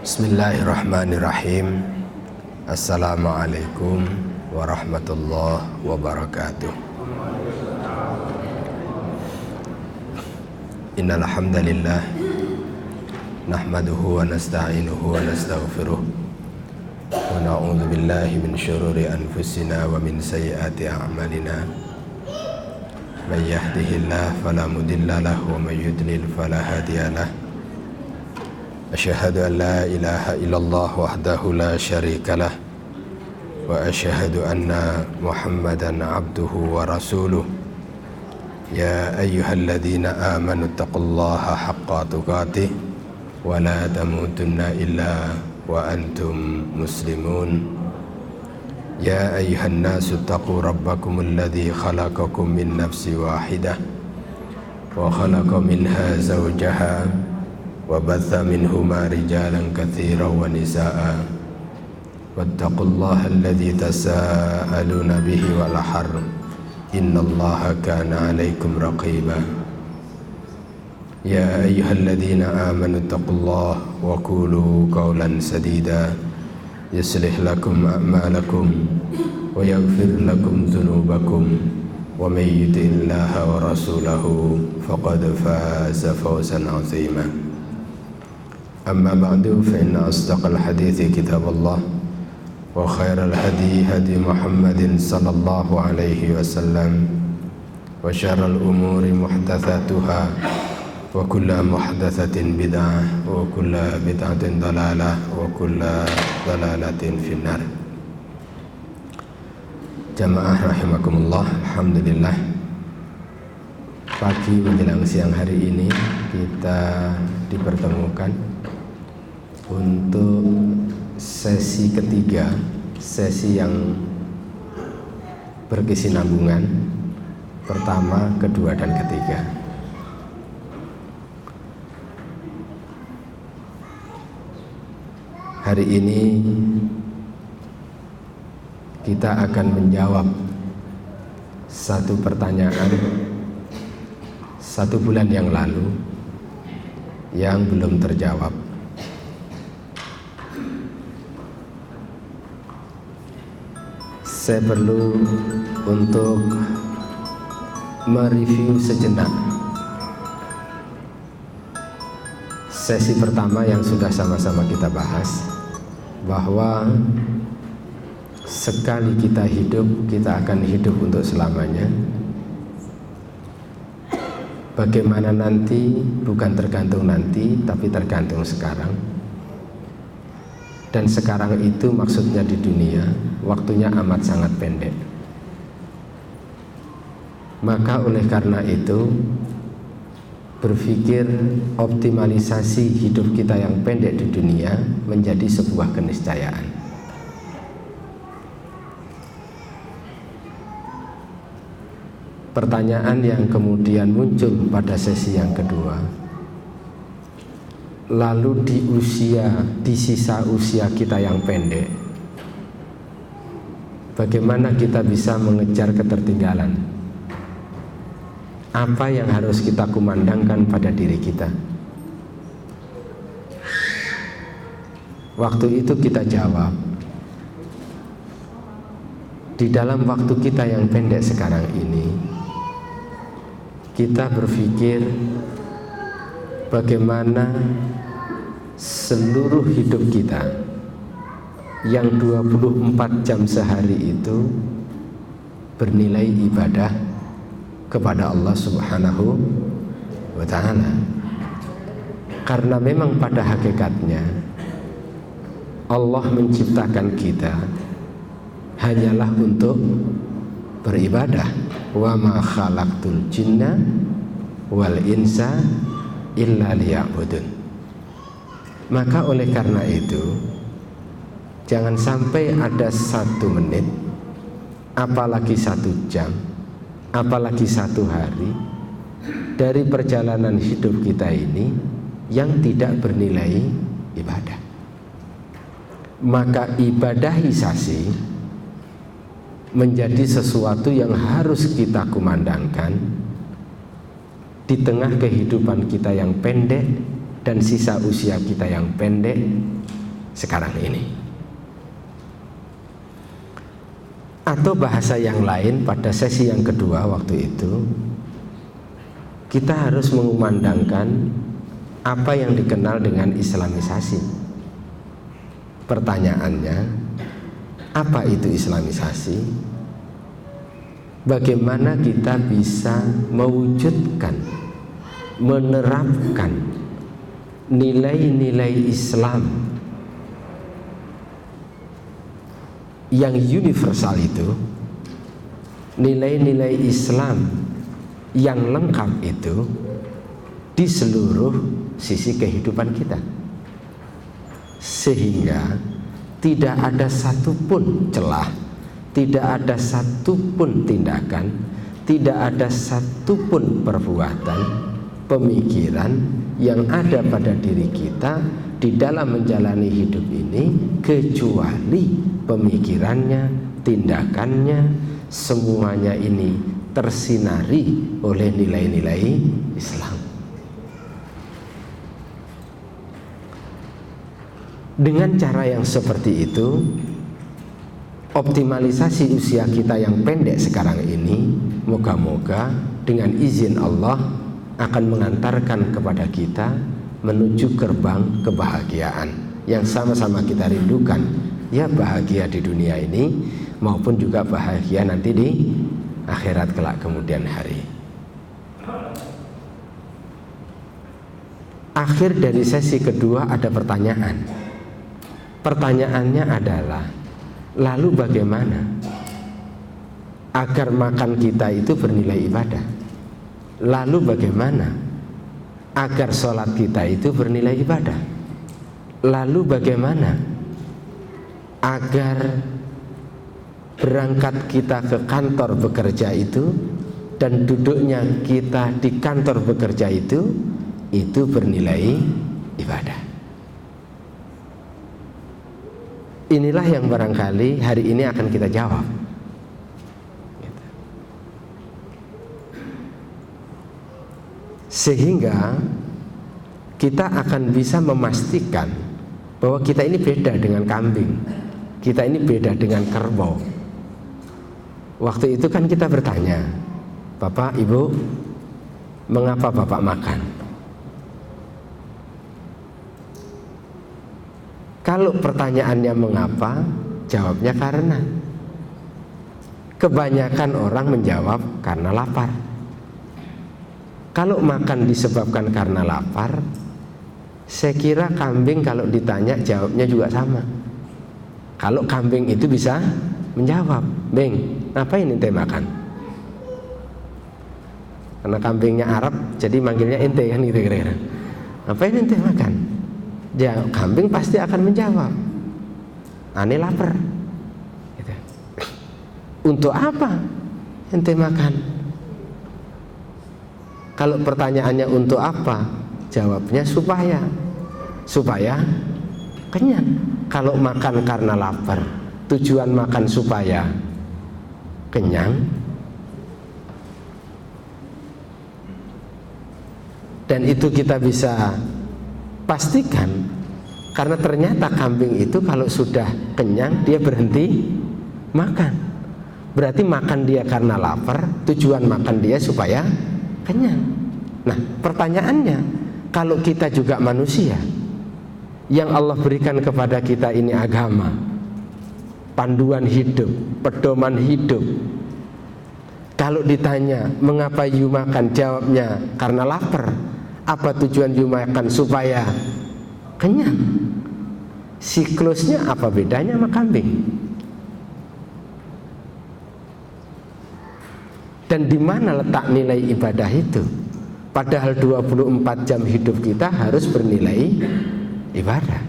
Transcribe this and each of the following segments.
Bismillahirrahmanirrahim. Assalamualaikum warahmatullahi wabarakatuh. Innal hamdalillah nahmaduhu wa nasta'inuhu wa nastaghfiruh wa na'udzu billahi min syururi anfusina wa min sayyiati a'malina. May yahdihillahu fala mudilla lahu wa may yudlil fala hadiya lahu. Asyhadu an la ilaha illallah wahdahu la syarika lah wa asyhadu anna Muhammadan abduhu wa rasuluh. Ya ayyuhalladzina amanu taqullaha haqqa tuqatih wa la tamutunna illa wa antum muslimun. Ya ayyuhan nasu taqu rabbakumul ladzi khalaqakum min nafsin wahidah wa khalaqa minha zawjaha wa batha minhuma rijalan katsiran wa nisaa wattaqullaha alladzi tasaaluna bihi wal arham innallaha kana 'alaikum raqiba. Ya ayyuhalladzina amanu taqullaha wa qulu qawlan sadida yuslih lakum a'malakum wa yaghfir lakum dhunubakum wa may yuti'illaha wa rasulahu faqad faza fawzan 'azima. Amma ba'du fa inna asdaqal hadithi kitabullah wa khairal hadi hadi Muhammadin sallallahu alaihi wasallam wa syarral umuri muhdatsatuha wa kullu muhdatsatin bid'ah wa kullu bid'atin dalalah wa kullu dalalatin finnar. Jamaah rahimakumullah, alhamdulillah pagi menjelang siang hari ini kita dipertemukan untuk sesi ketiga, sesi yang berkesinambungan pertama, kedua, dan ketiga. Hari ini kita akan menjawab satu pertanyaan 1 bulan yang lalu yang belum terjawab. Saya perlu untuk mereview sejenak sesi pertama yang sudah sama-sama kita bahas, bahwa sekali kita hidup, kita akan hidup untuk selamanya. Bagaimana nanti bukan tergantung nanti, tapi tergantung sekarang. Dan sekarang itu maksudnya di dunia, waktunya amat sangat pendek. Maka oleh karena itu, berpikir optimalisasi hidup kita yang pendek di dunia menjadi sebuah keniscayaan. Pertanyaan yang kemudian muncul pada sesi yang kedua, lalu di sisa usia kita yang pendek, bagaimana kita bisa mengejar ketertinggalan? Apa yang harus kita kumandangkan pada diri kita? Waktu itu kita jawab, di dalam waktu kita yang pendek sekarang ini, kita berpikir bagaimana seluruh hidup kita yang 24 jam sehari itu bernilai ibadah kepada Allah Subhanahu wa ta'ala. Karena memang pada hakikatnya Allah menciptakan kita hanyalah untuk beribadah. Wa ma khalaqtul jinna wal insa illa liya'budun. Maka oleh karena itu, jangan sampai ada 1 menit, apalagi 1 jam, apalagi 1 hari dari perjalanan hidup kita ini yang tidak bernilai ibadah. Maka ibadahisasi menjadi sesuatu yang harus kita kumandangkan di tengah kehidupan kita yang pendek dan sisa usia kita yang pendek sekarang ini. Atau bahasa yang lain, pada sesi yang kedua waktu itu kita harus mengumandangkan apa yang dikenal dengan Islamisasi. Pertanyaannya, apa itu Islamisasi? Bagaimana kita bisa mewujudkan, menerapkan nilai-nilai Islam yang universal itu, nilai-nilai Islam yang lengkap itu di seluruh sisi kehidupan kita, sehingga tidak ada satupun celah, tidak ada satupun tindakan, tidak ada satupun perbuatan, pemikiran yang ada pada diri kita di dalam menjalani hidup ini kecuali pemikirannya, tindakannya, semuanya ini tersinari oleh nilai-nilai Islam. Dengan cara yang seperti itu, optimalisasi usia kita yang pendek sekarang ini, moga-moga dengan izin Allah akan mengantarkan kepada kita menuju gerbang kebahagiaan yang sama-sama kita rindukan, ya bahagia di dunia ini maupun juga bahagia nanti di akhirat kelak kemudian hari. Akhir dari sesi kedua ada pertanyaan. Pertanyaannya adalah, lalu bagaimana agar makan kita itu bernilai ibadah? Lalu bagaimana agar sholat kita itu bernilai ibadah? Lalu bagaimana agar berangkat kita ke kantor bekerja itu dan duduknya kita di kantor bekerja itu bernilai ibadah? Inilah yang barangkali hari ini akan kita jawab. Sehingga kita akan bisa memastikan bahwa kita ini beda dengan kambing, kita ini beda dengan kerbau. Waktu itu kan kita bertanya, Bapak, Ibu, mengapa Bapak makan? Kalau pertanyaannya mengapa, jawabnya karena. Kebanyakan orang menjawab karena lapar. Kalau makan disebabkan karena lapar, saya kira kambing kalau ditanya jawabnya juga sama. Kalau kambing itu bisa menjawab, "Beng, ngapain ente makan?" Karena kambingnya Arab, jadi manggilnya ente kan gitu kira-kira. "Ngapain ente makan?" Ya, kambing pasti akan menjawab, "Ane lapar." Gitu. Untuk apa ente makan? Kalau pertanyaannya untuk apa, jawabnya supaya kenyang. Kalau makan karena lapar, tujuan makan supaya kenyang, dan itu kita bisa pastikan, karena ternyata kambing itu kalau sudah kenyang dia berhenti makan. Berarti makan dia karena lapar, tujuan makan dia supaya kenyang. Nah, pertanyaannya, kalau kita juga manusia yang Allah berikan kepada kita ini agama, panduan hidup, pedoman hidup, kalau ditanya mengapa you makan, jawabnya karena lapar. Apa tujuan you makan? Supaya kenyang. Siklusnya apa bedanya sama kambing? Dan di mana letak nilai ibadah itu? Padahal 24 jam hidup kita harus bernilai ibadah.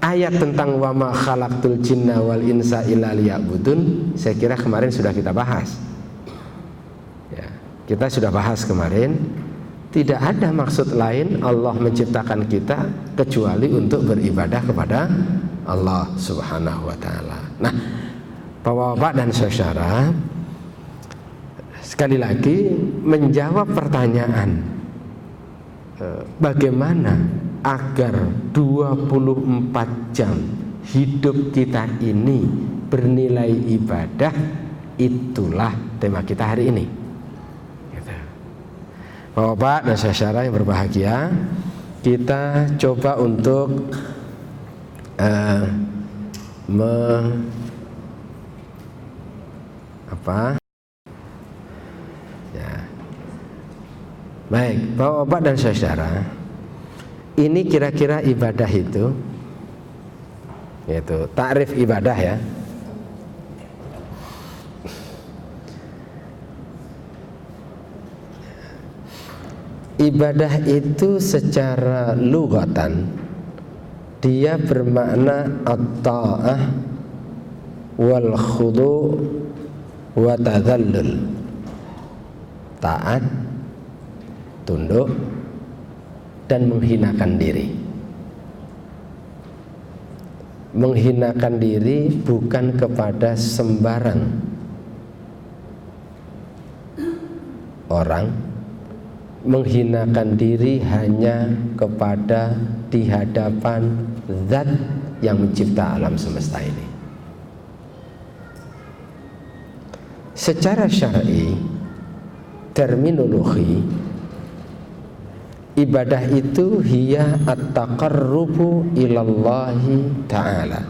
Ayat tentang wa ma khalaqtul jinna wal insa illa liya'budun, saya kira kemarin sudah kita bahas. Ya, kita sudah bahas kemarin. Tidak ada maksud lain Allah menciptakan kita kecuali untuk beribadah kepada Allah Subhanahu wa ta'ala. Nah, Bapak-bapak dan saudara, sekali lagi menjawab pertanyaan bagaimana agar 24 jam hidup kita ini bernilai ibadah, itulah tema kita hari ini. Bapak dan saudara yang berbahagia, kita coba untuk Baik, Bapak dan saudara, ini kira-kira ibadah itu, yaitu takrif ibadah ya. Ibadah itu secara lughatan dia bermakna at-ta'ah wal khudu' wa tadhallul. Taat, tunduk, dan menghinakan diri. Menghinakan diri bukan kepada sembarang orang, menghinakan diri hanya kepada di hadapan Zat yang mencipta alam semesta ini. Secara syar'i, terminologi, ibadah itu hiya at-taqarrubu ilallahi ta'ala,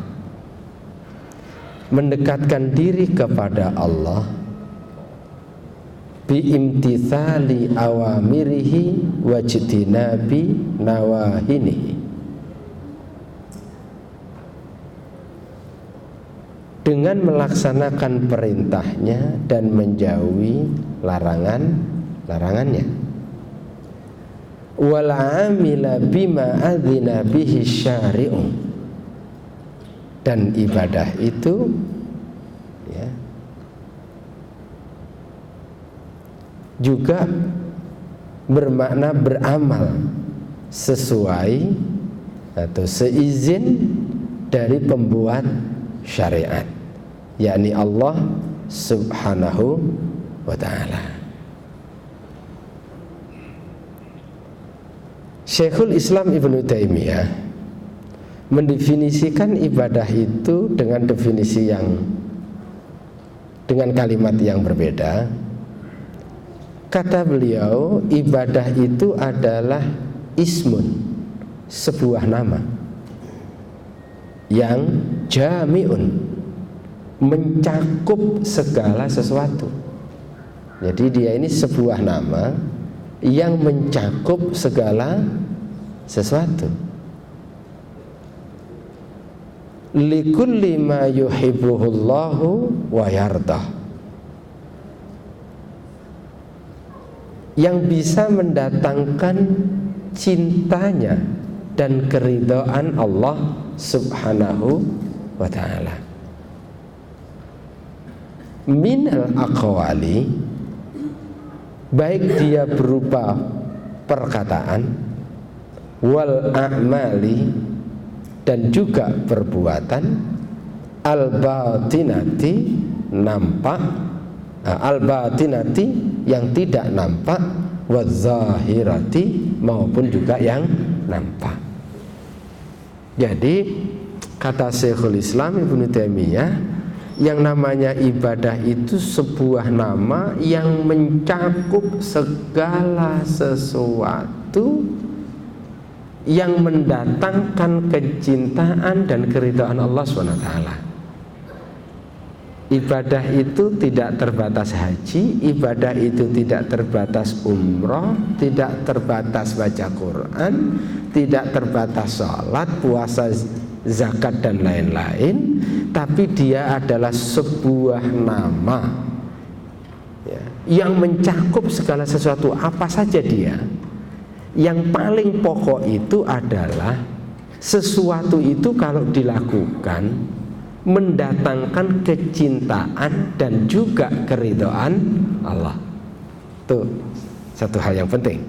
mendekatkan diri kepada Allah biimtithali awamirihi wajtinabi nawahinihi, dengan melaksanakan perintahnya dan menjauhi larangannya. Wal amila bima adzina bihi syari'u, dan ibadah itu ya, juga bermakna beramal sesuai atau seizin dari pembuat syariat, yakni Allah Subhanahu wa ta'ala. Syekhul Islam Ibnu Taimiyah mendefinisikan ibadah itu dengan definisi dengan kalimat yang berbeda. Kata beliau, ibadah itu adalah ismun, sebuah nama yang jami'un, mencakup segala sesuatu. Jadi dia ini sebuah nama yang mencakup segala sesuatu. Likulli ma yuhibbuhullahu wa yardah, yang bisa mendatangkan cintanya dan keridhaan Allah Subhanahu wa ta'ala. Minal aqwali, baik dia berupa perkataan, wal a'mali, dan juga perbuatan, al batinati, nampak, al batinati yang tidak nampak, wa zahirati, maupun juga yang nampak. Jadi kata Syekhul Islam Ibnu Taimiyah, yang namanya ibadah itu sebuah nama yang mencakup segala sesuatu yang mendatangkan kecintaan dan keridhaan Allah SWT. Ibadah itu tidak terbatas haji, ibadah itu tidak terbatas umroh, tidak terbatas baca Quran, tidak terbatas sholat, puasa, zakat, dan lain-lain, tapi dia adalah sebuah nama ya, yang mencakup segala sesuatu. Apa saja dia? Yang paling pokok itu adalah sesuatu itu kalau dilakukan mendatangkan kecintaan dan juga keridhaan Allah. Itu satu hal yang penting.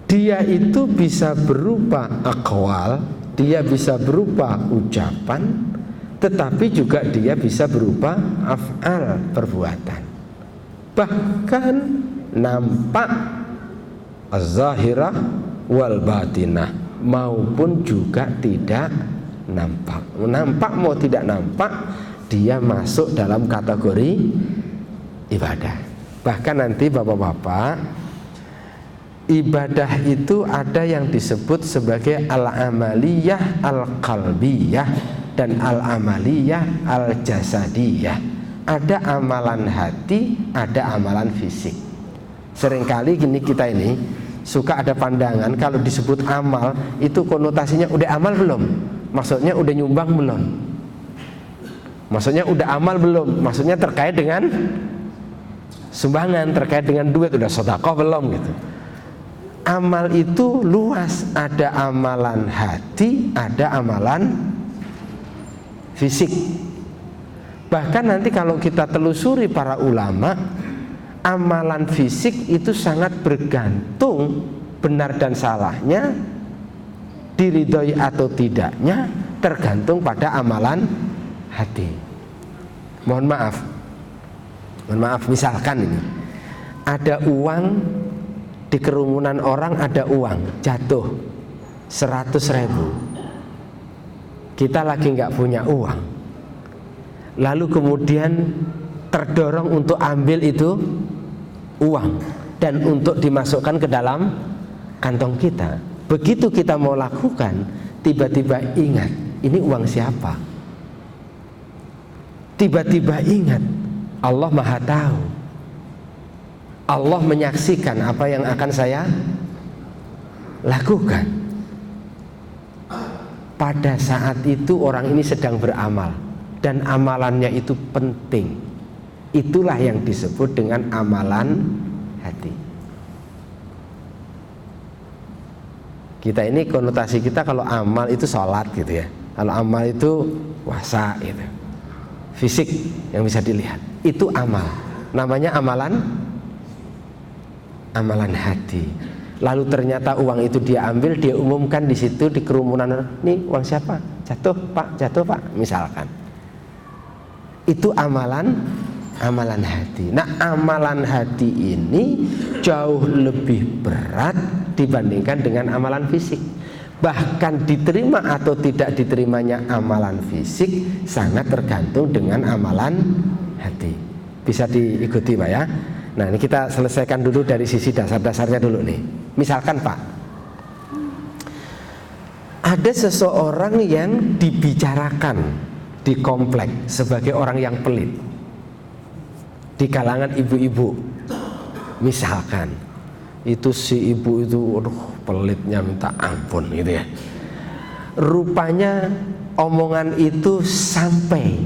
Dia itu bisa berupa aqwal, dia bisa berupa ucapan, tetapi juga dia bisa berupa af'al, perbuatan. bahkan nampak az-zahirah wal batinah, maupun juga tidak nampak. Nampak mau tidak nampak, dia masuk dalam kategori ibadah. Bahkan nanti bapak-bapak, ibadah itu ada yang disebut sebagai al-amaliyah al-qalbiyah dan al-amaliyah al-jasadiyah. Ada amalan hati, ada amalan fisik. Seringkali gini, kita ini suka ada pandangan kalau disebut amal itu konotasinya udah amal belum? Maksudnya udah nyumbang belum? Maksudnya udah amal belum? Maksudnya terkait dengan sumbangan, terkait dengan duit, udah sedekah belum gitu. Amal itu luas, ada amalan hati, ada amalan fisik. Bahkan nanti kalau kita telusuri para ulama, amalan fisik itu sangat bergantung benar dan salahnya, diridhoi atau tidaknya, tergantung pada amalan hati. Mohon maaf, misalkan ini ada uang di kerumunan orang, ada uang jatuh 100.000. Kita lagi nggak punya uang, lalu kemudian terdorong untuk ambil itu uang dan untuk dimasukkan ke dalam kantong kita. Begitu kita mau lakukan, tiba-tiba ingat, ini uang siapa? Tiba-tiba ingat, Allah Maha Tahu. Allah menyaksikan apa yang akan saya lakukan. Pada saat itu orang ini sedang beramal dan amalannya itu penting. Itulah yang disebut dengan amalan hati. Kita ini konotasi kita kalau amal itu sholat gitu ya. Kalau amal itu puasa gitu. Fisik yang bisa dilihat. Itu amal. Namanya amalan hati. Lalu ternyata uang itu dia ambil, dia umumkan di situ di kerumunan. Nih uang siapa? Jatuh pak, misalkan. Itu amalan hati. Nah, amalan hati ini jauh lebih berat dibandingkan dengan amalan fisik. Bahkan diterima atau tidak diterimanya amalan fisik sangat tergantung dengan amalan hati. Bisa diikuti Pak ya. Nah, ini kita selesaikan dulu dari sisi dasar-dasarnya dulu nih. Misalkan Pak, ada seseorang yang dibicarakan di komplek sebagai orang yang pelit di kalangan ibu-ibu. Misalkan itu si ibu itu pelitnya minta ampun gitu ya. Rupanya omongan itu sampai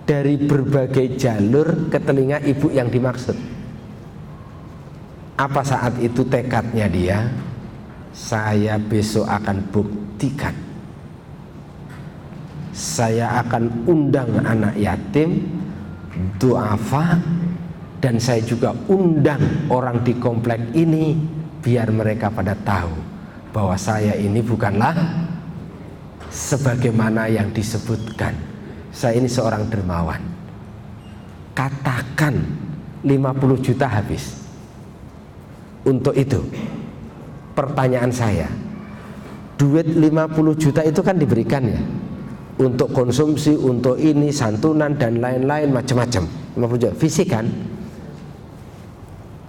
dari berbagai jalur ke telinga ibu yang dimaksud. Apa saat itu tekadnya dia? Saya besok akan buktikan. Saya akan undang anak yatim, duafa, dan saya juga undang orang di komplek ini biar mereka pada tahu bahwa saya ini bukanlah sebagaimana yang disebutkan. Saya ini seorang dermawan. Katakan 50 juta habis. Untuk itu pertanyaan saya, duit 50 juta itu kan diberikan ya untuk konsumsi, untuk ini, santunan dan lain-lain macam-macam. 50 juta fisik kan.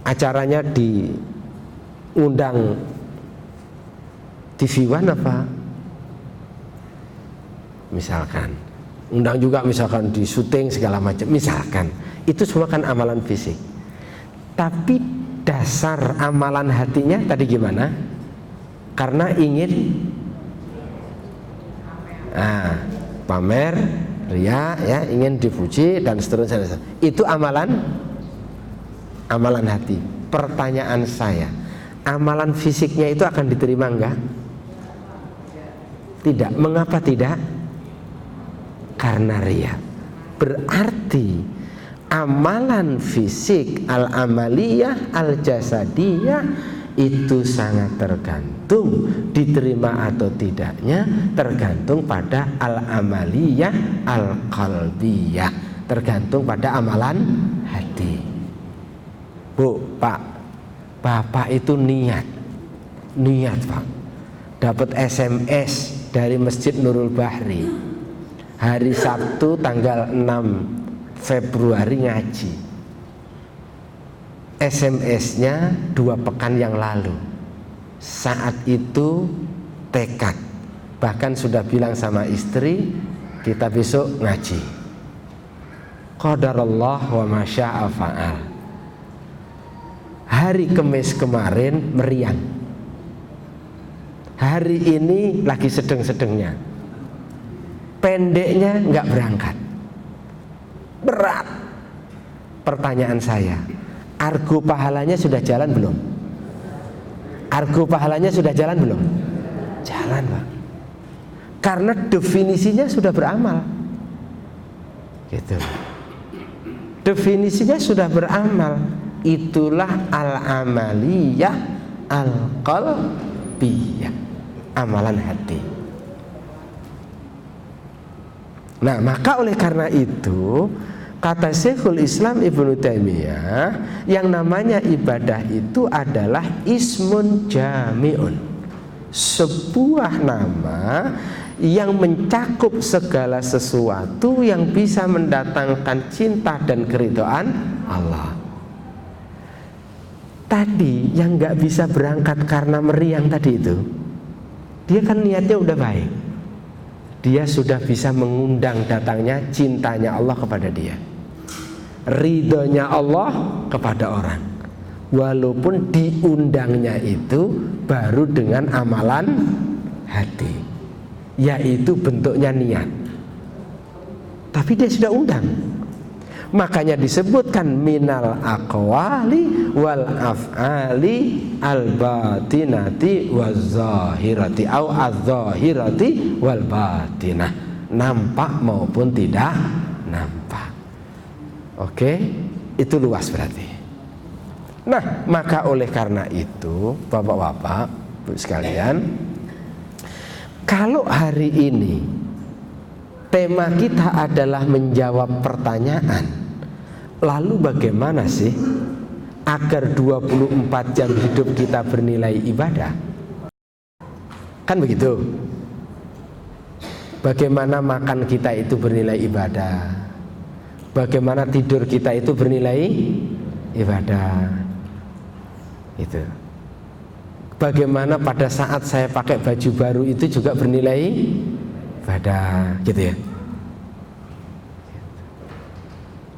Acaranya diundang TV One apa? Misalkan. Undang juga misalkan di syuting segala macam. Misalkan. Itu semua kan amalan fisik. Tapi dasar amalan hatinya tadi gimana? Karena ingin pamer, ria, ya, ingin dipuji dan seterusnya. Itu amalan hati. Pertanyaan saya, amalan fisiknya itu akan diterima enggak? Tidak. Mengapa tidak? Karena ria. Berarti amalan fisik al-amaliyah al-jasadiyah itu sangat tergantung diterima atau tidaknya, tergantung pada al-amaliyah al-qalbiyah, tergantung pada amalan hati. Pak, Bapak itu niat Pak, dapat SMS dari Masjid Nurul Bahri, hari Sabtu tanggal 6 Februari ngaji. SMS-nya 2 pekan yang lalu. Saat itu tekad, bahkan sudah bilang sama istri, kita besok ngaji. Qadarullah wa masya'a fa'al. Hari Kamis kemarin meriang, hari ini lagi sedang-sedangnya, pendeknya nggak berangkat, berat. Pertanyaan saya, argo pahalanya sudah jalan belum? Argo pahalanya sudah jalan belum? Jalan, Pak. Karena definisinya sudah beramal, gitu. Definisinya sudah beramal. Itulah al-amaliyah al-qalbiyah, amalan hati. Nah, maka oleh karena itu, kata Syekhul Islam Ibnu Taimiyah, yang namanya ibadah itu adalah ismun jami'un, sebuah nama yang mencakup segala sesuatu yang bisa mendatangkan cinta dan keridhaan Allah. Tadi yang nggak bisa berangkat karena meriang tadi itu, dia kan niatnya udah baik, dia sudah bisa mengundang datangnya cintanya Allah kepada dia, ridhonya Allah kepada orang, walaupun diundangnya itu baru dengan amalan hati, yaitu bentuknya niat, tapi dia sudah undang. Makanya disebutkan minal aqwali wal af'ali al batinati waz zahirati au az zahirati wal batinah, nampak maupun tidak nampak. Oke, itu luas berarti. Nah, maka oleh karena itu, Bapak-bapak, Bu sekalian, kalau hari ini tema kita adalah menjawab pertanyaan, lalu bagaimana sih agar 24 jam hidup kita bernilai ibadah? Kan begitu. Bagaimana makan kita itu bernilai ibadah? Bagaimana tidur kita itu bernilai ibadah? Itu. Bagaimana pada saat saya pakai baju baru itu juga bernilai ibadah, gitu ya.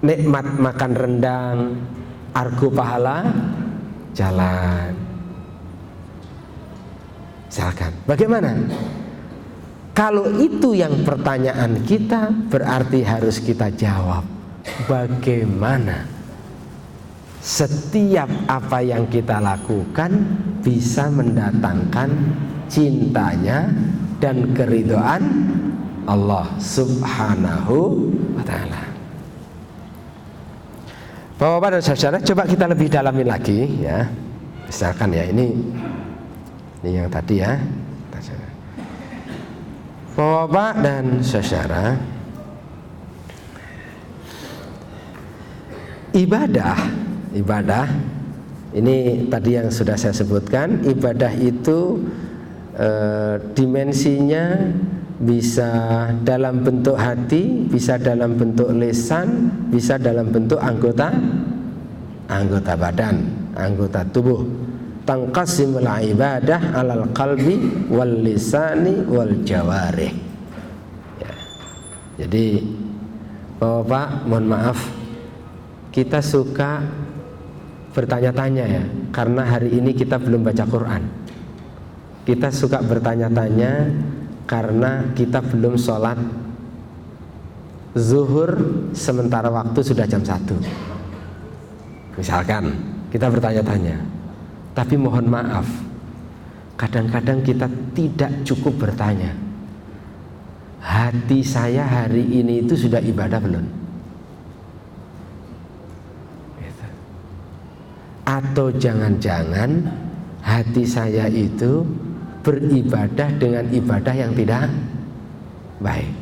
Nikmat makan rendang, argo pahala jalan. Misalkan, bagaimana? Kalau itu yang pertanyaan kita, berarti harus kita jawab. Bagaimana setiap apa yang kita lakukan bisa mendatangkan cintanya dan keridhaan Allah Subhanahu wa ta'ala. Bapak-bapak dan saudara, coba kita lebih dalamin lagi ya. Misalkan ya, ini yang tadi ya. Bapak-bapak dan saudara, ibadah ini tadi yang sudah saya sebutkan. Ibadah itu dimensinya bisa dalam bentuk hati, bisa dalam bentuk lisan, bisa dalam bentuk anggota badan, anggota tubuh. Tanqasimul ibadah alal qalbi wal lisani wal jawarih ya. Jadi Bapak, mohon maaf, kita suka bertanya-tanya ya, karena hari ini kita belum baca Quran. Kita suka bertanya-tanya karena kita belum sholat zuhur sementara waktu sudah jam 1. Misalkan kita bertanya-tanya. Tapi mohon maaf, kadang-kadang kita tidak cukup bertanya, hati saya hari ini itu sudah ibadah belum? Atau jangan-jangan hati saya itu beribadah dengan ibadah yang tidak baik.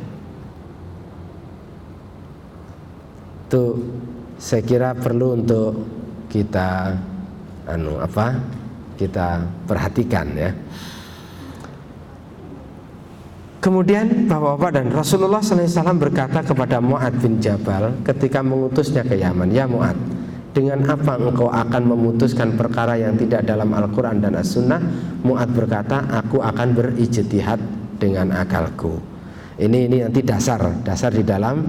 Itu saya kira perlu untuk kita kita perhatikan ya. Kemudian Bapak-bapak dan Rasulullah SAW berkata kepada Mu'ad bin Jabal ketika mengutusnya ke Yaman, "Ya Mu'ad, dengan apa engkau akan memutuskan perkara yang tidak dalam Al-Quran dan As-Sunnah?" Mu'ad berkata, "Aku akan berijtihad dengan akalku." Ini nanti dasar di dalam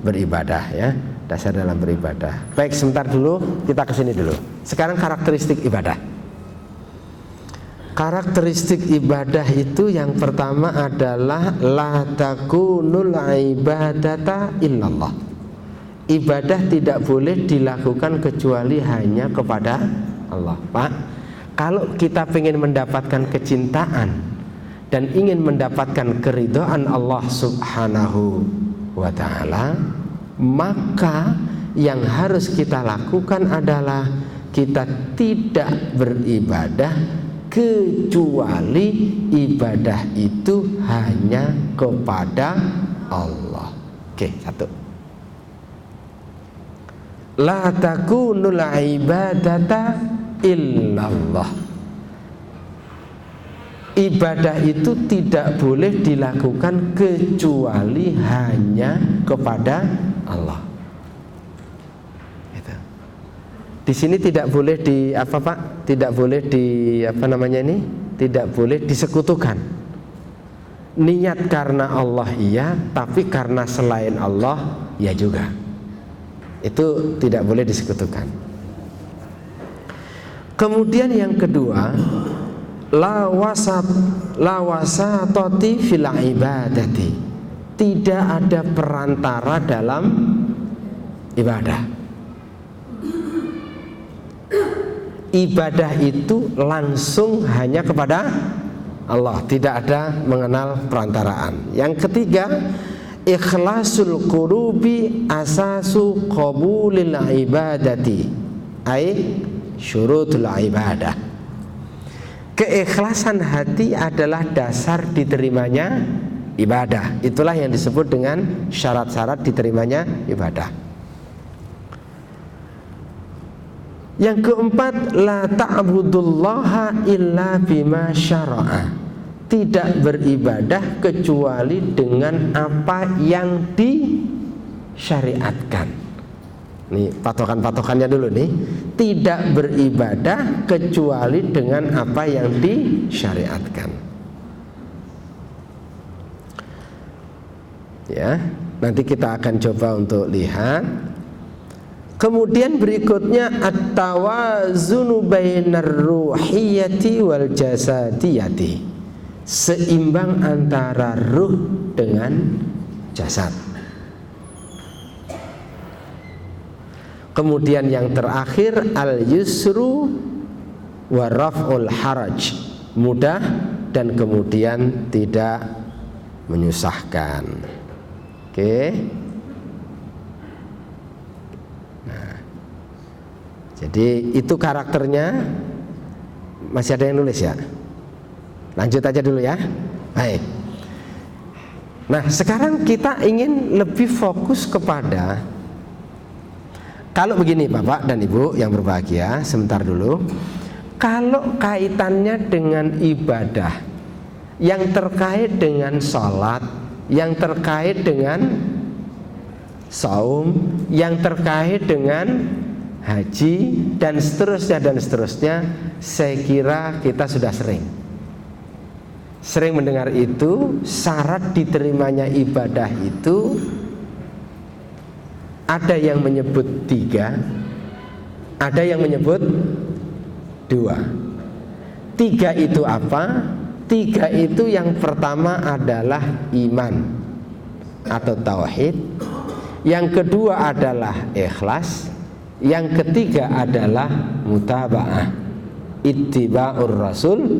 beribadah ya, dasar dalam beribadah. Baik, sebentar dulu, kita kesini dulu. Sekarang karakteristik ibadah. Karakteristik ibadah itu yang pertama adalah la takunul ibadata illallah. Ibadah tidak boleh dilakukan kecuali hanya kepada Allah. Pak, kalau kita ingin mendapatkan kecintaan dan ingin mendapatkan keridhaan Allah Subhanahu wa ta'ala, maka yang harus kita lakukan adalah kita tidak beribadah kecuali ibadah itu hanya kepada Allah. Oke, satu. La takunul ibadata illallah. Ibadah itu tidak boleh dilakukan kecuali hanya kepada Allah. Di sini tidak boleh tidak boleh tidak boleh disekutukan. Niat karena Allah iya, tapi karena selain Allah ya juga. Itu tidak boleh disekutukan. Kemudian yang kedua, la wasatati fil ibadati. Tidak ada perantara dalam ibadah. Ibadah itu langsung hanya kepada Allah, tidak ada mengenal perantaraan. Yang ketiga, ikhlasul qulubi asasu qabulil ibadati, ai syurutul ibadah. Keikhlasan hati adalah dasar diterimanya ibadah. Itulah yang disebut dengan syarat-syarat diterimanya ibadah. Yang keempat, la ta'budullaha illa bima syara'a. Tidak beribadah kecuali dengan apa yang disyariatkan. Nih patokan-patokannya dulu nih. Tidak beribadah kecuali dengan apa yang disyariatkan. Ya, nanti kita akan coba untuk lihat. Kemudian berikutnya at-tawazunu bainar ruhiyati wal jasadiyati. Seimbang antara ruh dengan jasad. Kemudian yang terakhir al-yusru wa raf'ul haraj. Mudah dan kemudian tidak menyusahkan. Oke. Jadi itu karakternya. Masih ada yang nulis ya? Lanjut aja dulu ya. Baik. Nah sekarang kita ingin lebih fokus kepada, kalau begini Bapak dan Ibu yang berbahagia, sebentar dulu. Kalau kaitannya dengan ibadah yang terkait dengan sholat, yang terkait dengan saum, yang terkait dengan haji dan seterusnya, saya kira kita sudah sering mendengar itu. Syarat diterimanya ibadah itu ada yang menyebut 3, ada yang menyebut 2. 3 itu apa? 3 itu yang pertama adalah iman atau tauhid, yang kedua adalah ikhlas, yang ketiga adalah mutaba'ah, ittiba'ur rasul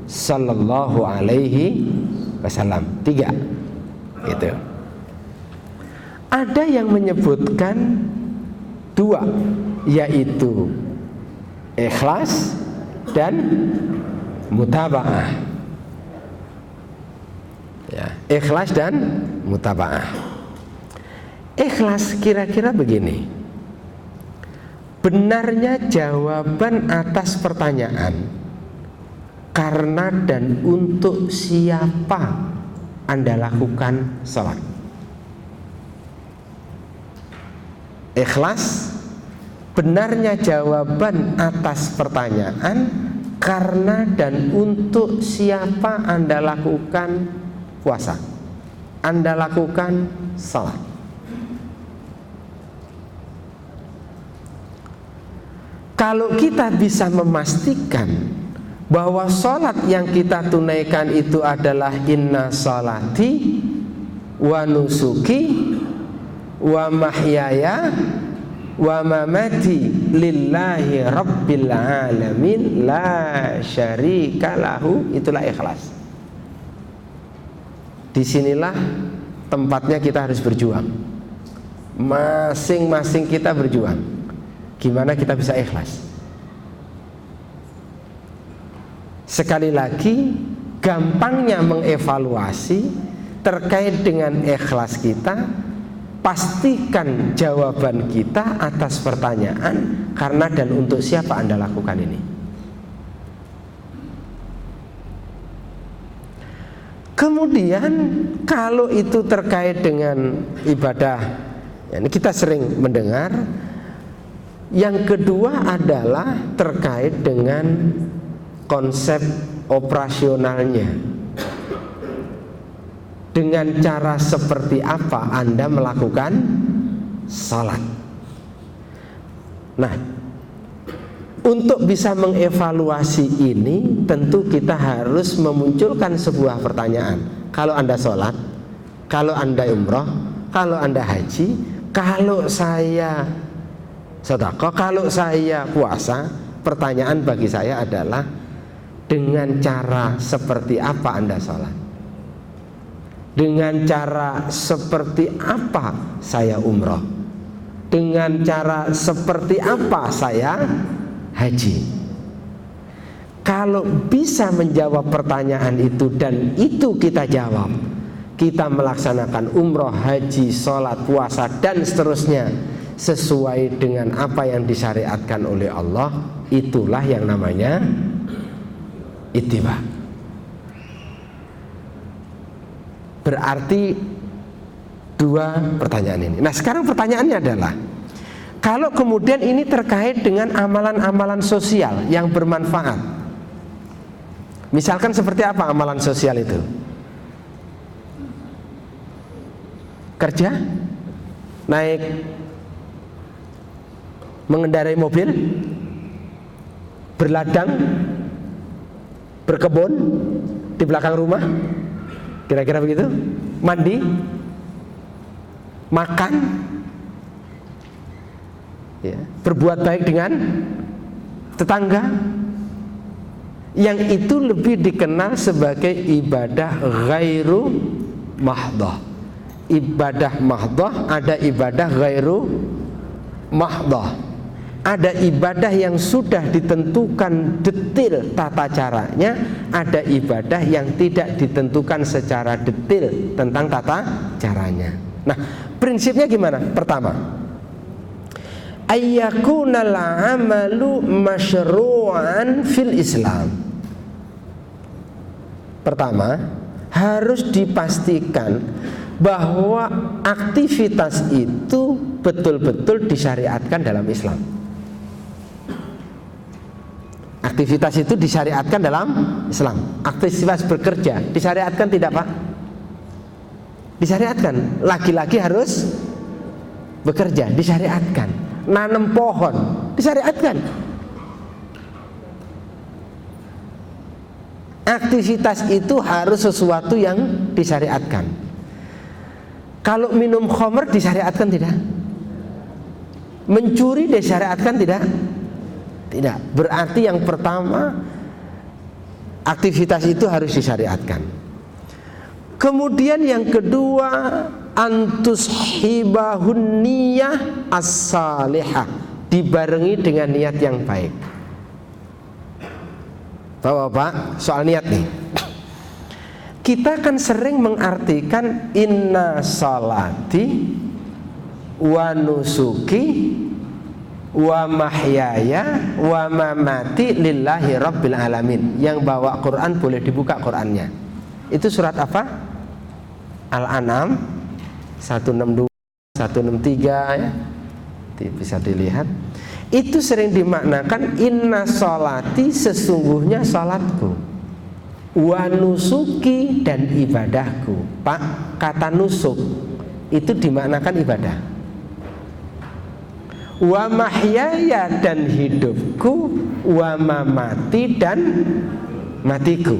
sallallahu alaihi wasallam. 3 gitu. Ada yang menyebutkan 2, yaitu ikhlas dan mutaba'ah. Ya, ikhlas dan mutaba'ah. Ikhlas kira-kira begini. benarnya jawaban atas pertanyaan karena dan untuk siapa Anda lakukan sholat. Ikhlas, benarnya jawaban atas pertanyaan karena dan untuk siapa Anda lakukan puasa, Anda lakukan sholat. Kalau kita bisa memastikan bahwa sholat yang kita tunaikan itu adalah inna sholati wa nusuki wa mahyaya wa mamati lillahi rabbil alamin la syarika lahu, itulah ikhlas. Disinilah tempatnya kita harus berjuang. Masing-masing kita berjuang. Gimana kita bisa ikhlas? Sekali lagi, gampangnya mengevaluasi terkait dengan ikhlas kita, pastikan jawaban kita atas pertanyaan karena dan untuk siapa Anda lakukan ini. Kemudian kalau itu terkait dengan ibadah, ini kita sering mendengar. Yang kedua adalah terkait dengan konsep operasionalnya. Dengan cara seperti apa Anda melakukan salat. Nah, untuk bisa mengevaluasi ini tentu kita harus memunculkan sebuah pertanyaan. Kalau Anda salat, kalau Anda umroh, kalau Anda haji, kalau saya sedekah, kalau saya puasa, pertanyaan bagi saya adalah dengan cara seperti apa Anda sholat? Dengan cara seperti apa saya umroh? Dengan cara seperti apa saya haji? Kalau bisa menjawab pertanyaan itu dan itu kita jawab, kita melaksanakan umroh, haji, sholat, puasa dan seterusnya sesuai dengan apa yang disyariatkan oleh Allah, itulah yang namanya ittiba. Berarti dua pertanyaan ini. Nah, sekarang pertanyaannya adalah, kalau kemudian ini terkait dengan amalan-amalan sosial yang bermanfaat, misalkan seperti apa amalan sosial itu? Kerja, naik, mengendarai mobil, berladang, berkebun di belakang rumah, kira-kira begitu, mandi, makan, ya, berbuat baik dengan tetangga, yang itu lebih dikenal sebagai ibadah ghairu mahdhah. Ibadah mahdhah, ada ibadah ghairu mahdhah. Ada ibadah yang sudah ditentukan detail tata caranya, ada ibadah yang tidak ditentukan secara detail tentang tata caranya. Nah, prinsipnya gimana? Pertama, ayyakunal amalu masyru'an fil Islam. Pertama, harus dipastikan bahwa aktivitas itu betul-betul disyariatkan dalam Islam. Aktivitas itu disyariatkan dalam Islam. Aktivitas bekerja disyariatkan tidak, Pak? Disyariatkan. Laki-laki harus bekerja, disyariatkan. Nanam pohon disyariatkan. Aktivitas itu harus sesuatu yang disyariatkan. Kalau minum khamr disyariatkan tidak? Mencuri disyariatkan tidak? Tidak. Berarti yang pertama, aktivitas itu harus disyariatkan. Kemudian yang kedua, antushibahun niyah as-salihah, dibarengi dengan niat yang baik. Bapak-bapak, soal niat nih. Kita kan sering mengartikan inna salati wa nusuki wa mahyaya wa mamati lillahi rabbil alamin. Yang bawa Quran boleh dibuka Qurannya. Itu surat apa? Al-An'am 162, 163 ya. Bisa dilihat. Itu sering dimaknakan inna sholati, sesungguhnya salatku, wa nusuki, dan ibadahku. Pak, kata nusuk itu dimaknakan ibadah. Wa mahyaya, dan hidupku, wa mamati, dan matiku.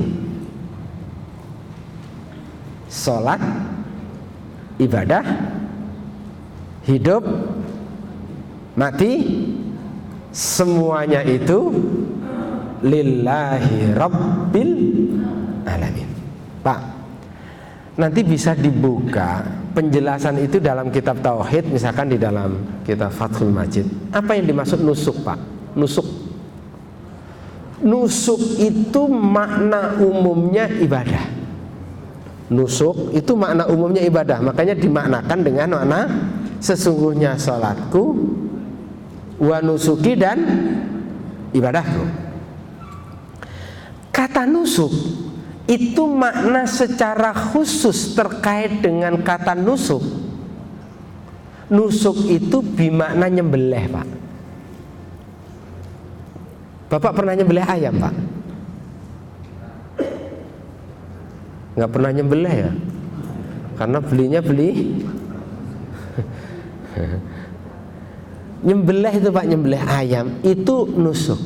Salat, ibadah, hidup, mati, semuanya itu lillahi rabbil alamin. Pak, nanti bisa dibuka penjelasan itu dalam kitab tauhid, misalkan di dalam kitab Fathul Majid. Apa yang dimaksud nusuk, Pak? Nusuk itu makna umumnya ibadah. Nusuk itu makna umumnya ibadah, makanya dimaknakan dengan makna sesungguhnya salatku, wa nusuki, dan ibadahku. Kata nusuk itu makna secara khusus terkait dengan kata nusuk. Nusuk itu bermakna nyembelih, Pak. Bapak pernah nyembelih ayam, Pak? Nggak pernah nyembelih ya? Karena belinya beli nyembelih itu, Pak, nyembelih ayam itu nusuk.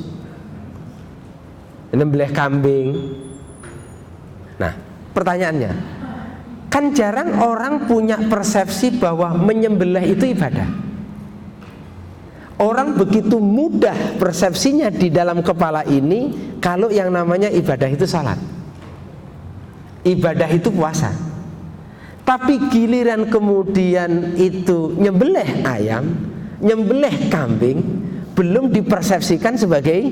Nyembelih kambing. Nah, pertanyaannya, kan jarang orang punya persepsi bahwa menyembelih itu ibadah. Orang begitu mudah persepsinya di dalam kepala ini kalau yang namanya ibadah itu salat, ibadah itu puasa. Tapi giliran kemudian itu nyembelih ayam, nyembelih kambing, belum dipersepsikan sebagai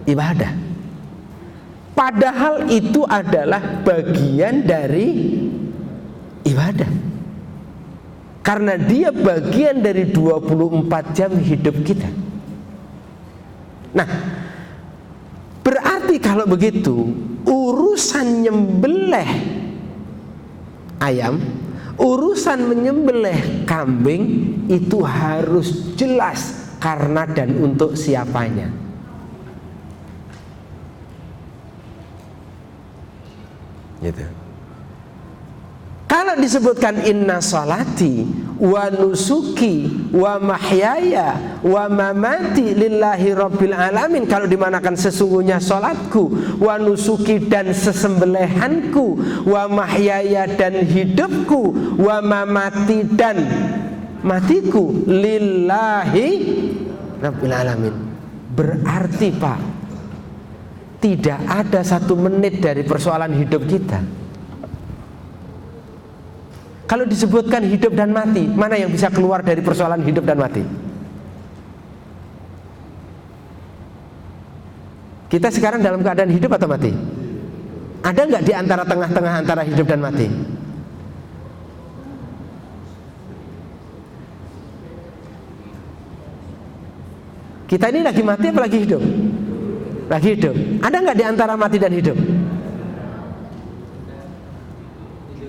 ibadah. Padahal itu adalah bagian dari ibadah. Karena dia bagian dari 24 jam hidup kita. Nah, berarti kalau begitu urusan nyembelih ayam, urusan menyembelih kambing itu harus jelas karena dan untuk siapanya. Gitu. Kalau disebutkan inna salati wa nusuki wa mahyaya wa mamati lillahi rabbil alamin, kalau dimanakan sesungguhnya salatku, wa nusuki, dan sesembelihanku, wa mahyaya, dan hidupku, wa mamati, dan matiku lillahi rabbil alamin. Berarti, Pak, tidak ada 1 menit dari persoalan hidup kita. Kalau disebutkan hidup dan mati, mana yang bisa keluar dari persoalan hidup dan mati? Kita sekarang dalam keadaan hidup atau mati? Ada nggak di antara tengah-tengah antara hidup dan mati? Kita ini lagi mati apa lagi hidup? Lagi hidup. Ada nggak di antara mati dan hidup?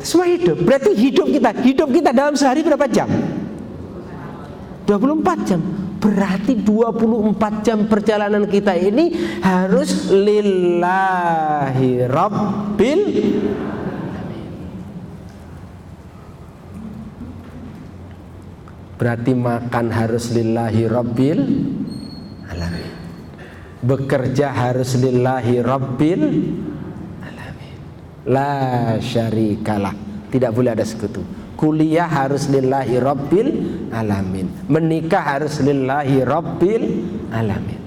Semua hidup. Berarti hidup kita dalam sehari berapa jam? 24 jam. Berarti 24 jam perjalanan kita ini harus lillahi rabbil alamin. Berarti makan harus lillahi rabbil alamin. Bekerja harus lillahi rabbil alamin. La syarikalah, tidak boleh ada sekutu. Kuliah harus lillahi rabbil alamin. Menikah harus lillahi rabbil alamin.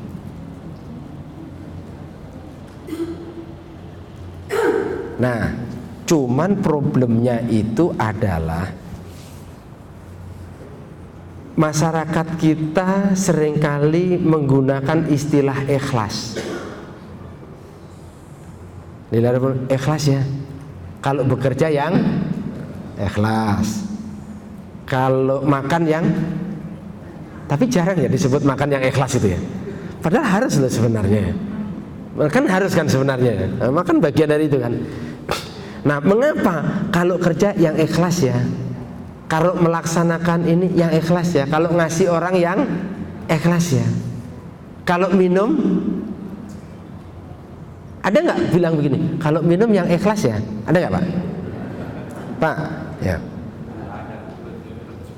Nah, cuman problemnya itu adalah masyarakat kita seringkali menggunakan istilah ikhlas. Ikhlas ya. Kalau bekerja yang ikhlas, kalau makan yang Tapi jarang ya disebut makan yang ikhlas itu ya. Padahal harus loh sebenarnya. Kan harus kan sebenarnya. Makan bagian dari itu kan. Nah, mengapa kalau kerja yang ikhlas ya? Kalau melaksanakan ini yang ikhlas ya? Kalau ngasih orang yang ikhlas ya? Kalau minum, ada nggak bilang begini? Kalau minum yang ikhlas ya? Ada nggak Pak? Pak, ya.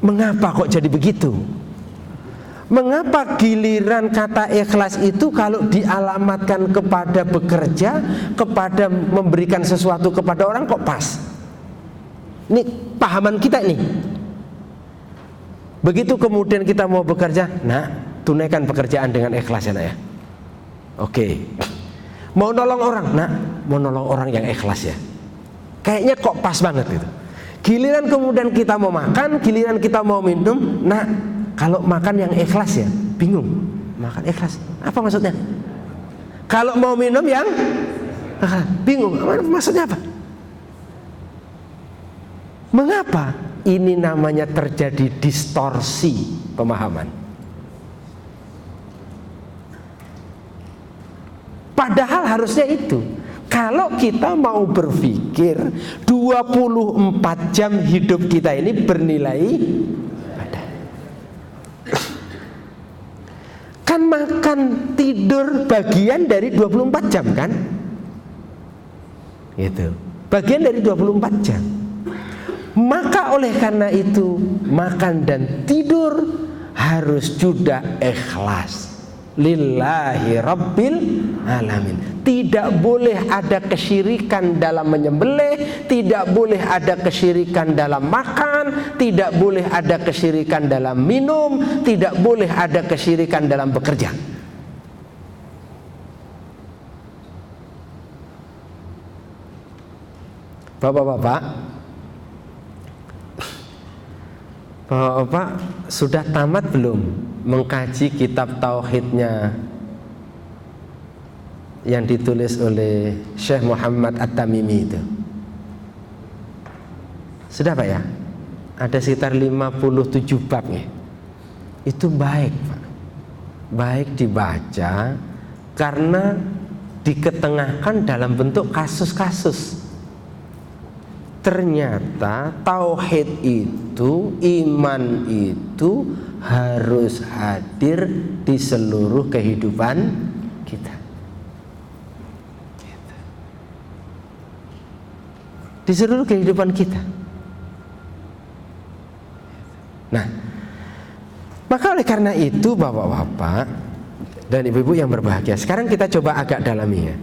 Mengapa kok jadi begitu? Mengapa giliran kata ikhlas itu kalau dialamatkan kepada bekerja, kepada memberikan sesuatu kepada orang kok pas? Ini pahaman kita ini. Begitu kemudian kita mau bekerja, nah tunaikan pekerjaan dengan ikhlas ya nak ya. Oke. Mau nolong orang, nah mau nolong orang yang ikhlas ya. Kayaknya kok pas banget gitu. Giliran kemudian kita mau makan, giliran kita mau minum, nah kalau makan yang ikhlas ya, bingung. Makan ikhlas, apa maksudnya? Kalau mau minum yang bingung, maksudnya apa? Mengapa? Ini namanya terjadi distorsi pemahaman. Padahal harusnya itu. Kalau kita mau berpikir 24 jam hidup kita ini bernilai kan makan tidur bagian dari 24 jam kan? Gitu. Bagian dari 24 jam. Maka oleh karena itu makan dan tidur harus juga ikhlas. Lillahi Rabbil Alamin. Tidak boleh ada kesyirikan dalam menyembelih, tidak boleh ada kesyirikan dalam makan, tidak boleh ada kesyirikan dalam minum, tidak boleh ada kesyirikan dalam bekerja. Bapak-bapak, Bapak sudah tamat belum mengkaji kitab tauhidnya yang ditulis oleh Syekh Muhammad At-Tamimi itu? Sudah Pak ya? Ada sekitar 57 bab ya. Itu baik Pak. Baik dibaca karena diketengahkan dalam bentuk kasus-kasus. Ternyata tauhid itu, iman itu harus hadir di seluruh kehidupan kita. Di seluruh kehidupan kita. Nah, maka oleh karena itu bapak-bapak dan ibu-ibu yang berbahagia, sekarang kita coba agak dalami ya.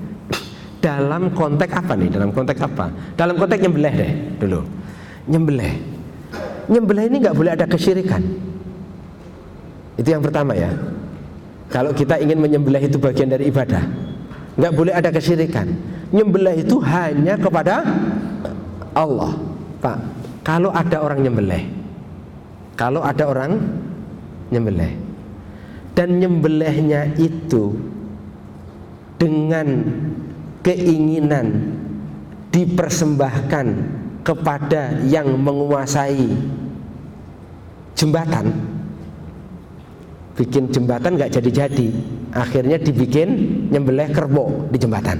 Dalam konteks apa nih? Dalam konteks apa? Dalam konteks nyembelih deh dulu. Nyembelih. Nyembelih ini nggak boleh ada kesyirikan. Itu yang pertama ya. Kalau kita ingin menyembelih itu bagian dari ibadah, nggak boleh ada kesyirikan. Nyembelih itu hanya kepada Allah. Pak, kalau ada orang nyembelih, kalau ada orang nyembelih dan nyembelihnya itu dengan keinginan dipersembahkan kepada yang menguasai jembatan, bikin jembatan nggak jadi-jadi, akhirnya dibikin nyembelih kerbau di jembatan.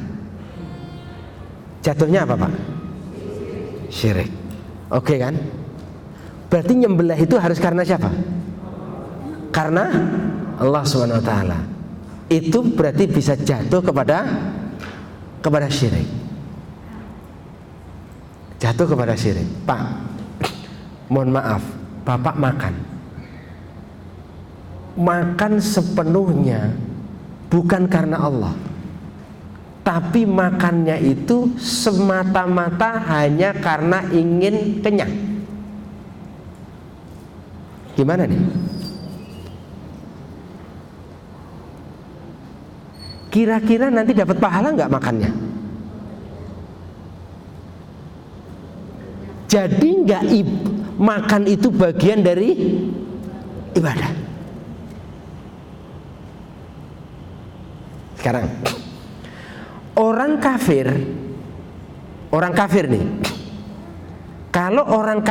Jatuhnya apa Pak? Syirik. Oke kan? Berarti nyembelih itu harus karena siapa? Karena Allah Subhanahu wa taala. Itu berarti bisa jatuh kepada syirik. Jatuh kepada syirik. Pak, mohon maaf, Bapak makan sepenuhnya bukan karena Allah, tapi makannya itu semata-mata hanya karena ingin kenyang. Gimana nih? Kira-kira nanti dapat pahala nggak makannya? Jadi nggak makan itu bagian dari ibadah. Sekarang orang kafir nih. Kalau orang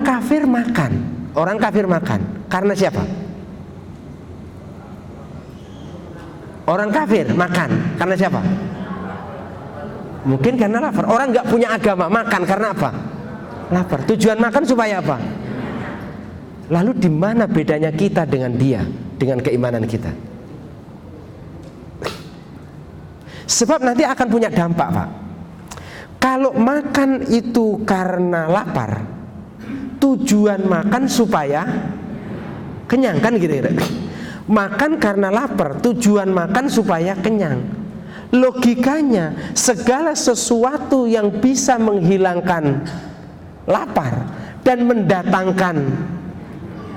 kafir makan Orang kafir makan karena siapa? Orang kafir makan karena siapa? Mungkin karena lapar. Orang nggak punya agama makan karena apa? Lapar. Tujuan makan supaya apa? Lalu di mana bedanya kita dengan dia, dengan keimanan kita? Sebab nanti akan punya dampak, Pak. Kalau makan itu karena lapar, tujuan makan supaya kenyang, kan gitu. Makan karena lapar, tujuan makan supaya kenyang. Logikanya, segala sesuatu yang bisa menghilangkan lapar dan mendatangkan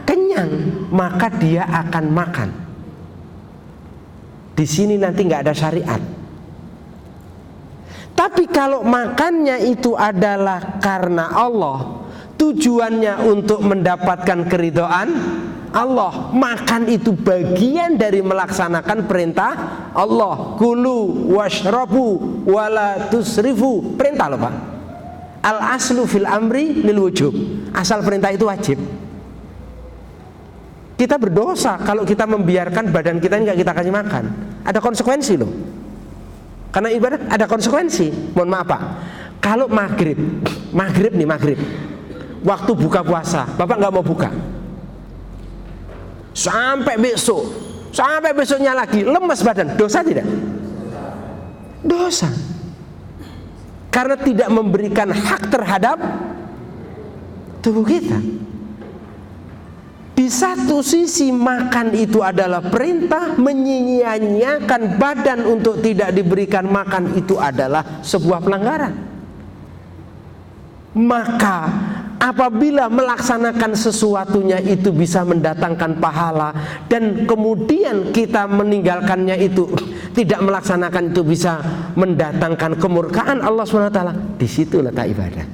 kenyang, maka dia akan makan. Di sini nanti nggak ada syariat. Tapi kalau makannya itu adalah karena Allah, tujuannya untuk mendapatkan keridhaan Allah, makan itu bagian dari melaksanakan perintah Allah. Kulu washrabu wala tusrifu. Perintah loh Pak. Al aslu fil amri lil wujub. Asal perintah itu wajib. Kita berdosa kalau kita membiarkan badan kita ini nggak kita kasih makan. Ada konsekuensi loh. Karena ibadah ada konsekuensi. Mohon maaf Pak. Kalau maghrib nih, waktu buka puasa, Bapak nggak mau buka. Sampai besoknya lagi lemes badan, dosa tidak? Dosa. Karena tidak memberikan hak terhadap tubuh kita. Di satu sisi makan itu adalah perintah, menyia-nyiakan badan untuk tidak diberikan makan itu adalah sebuah pelanggaran. Maka apabila melaksanakan sesuatunya itu bisa mendatangkan pahala, dan kemudian kita meninggalkannya itu tidak melaksanakan itu bisa mendatangkan kemurkaan Allah SWT, di situ letak ibadah.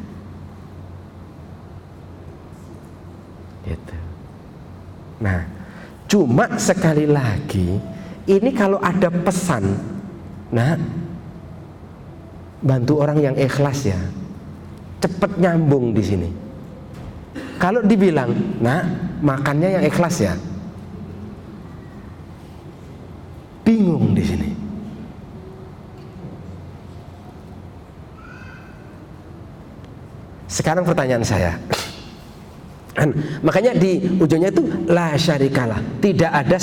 Gitu. Nah, cuma sekali lagi, ini kalau ada pesan, nah, bantu orang yang ikhlas ya, cepat nyambung di sini. Kalau dibilang, nah, makannya yang ikhlas ya, bingung di sini. Sekarang pertanyaan saya. Makanya di ujungnya itu la syarikalah, tidak ada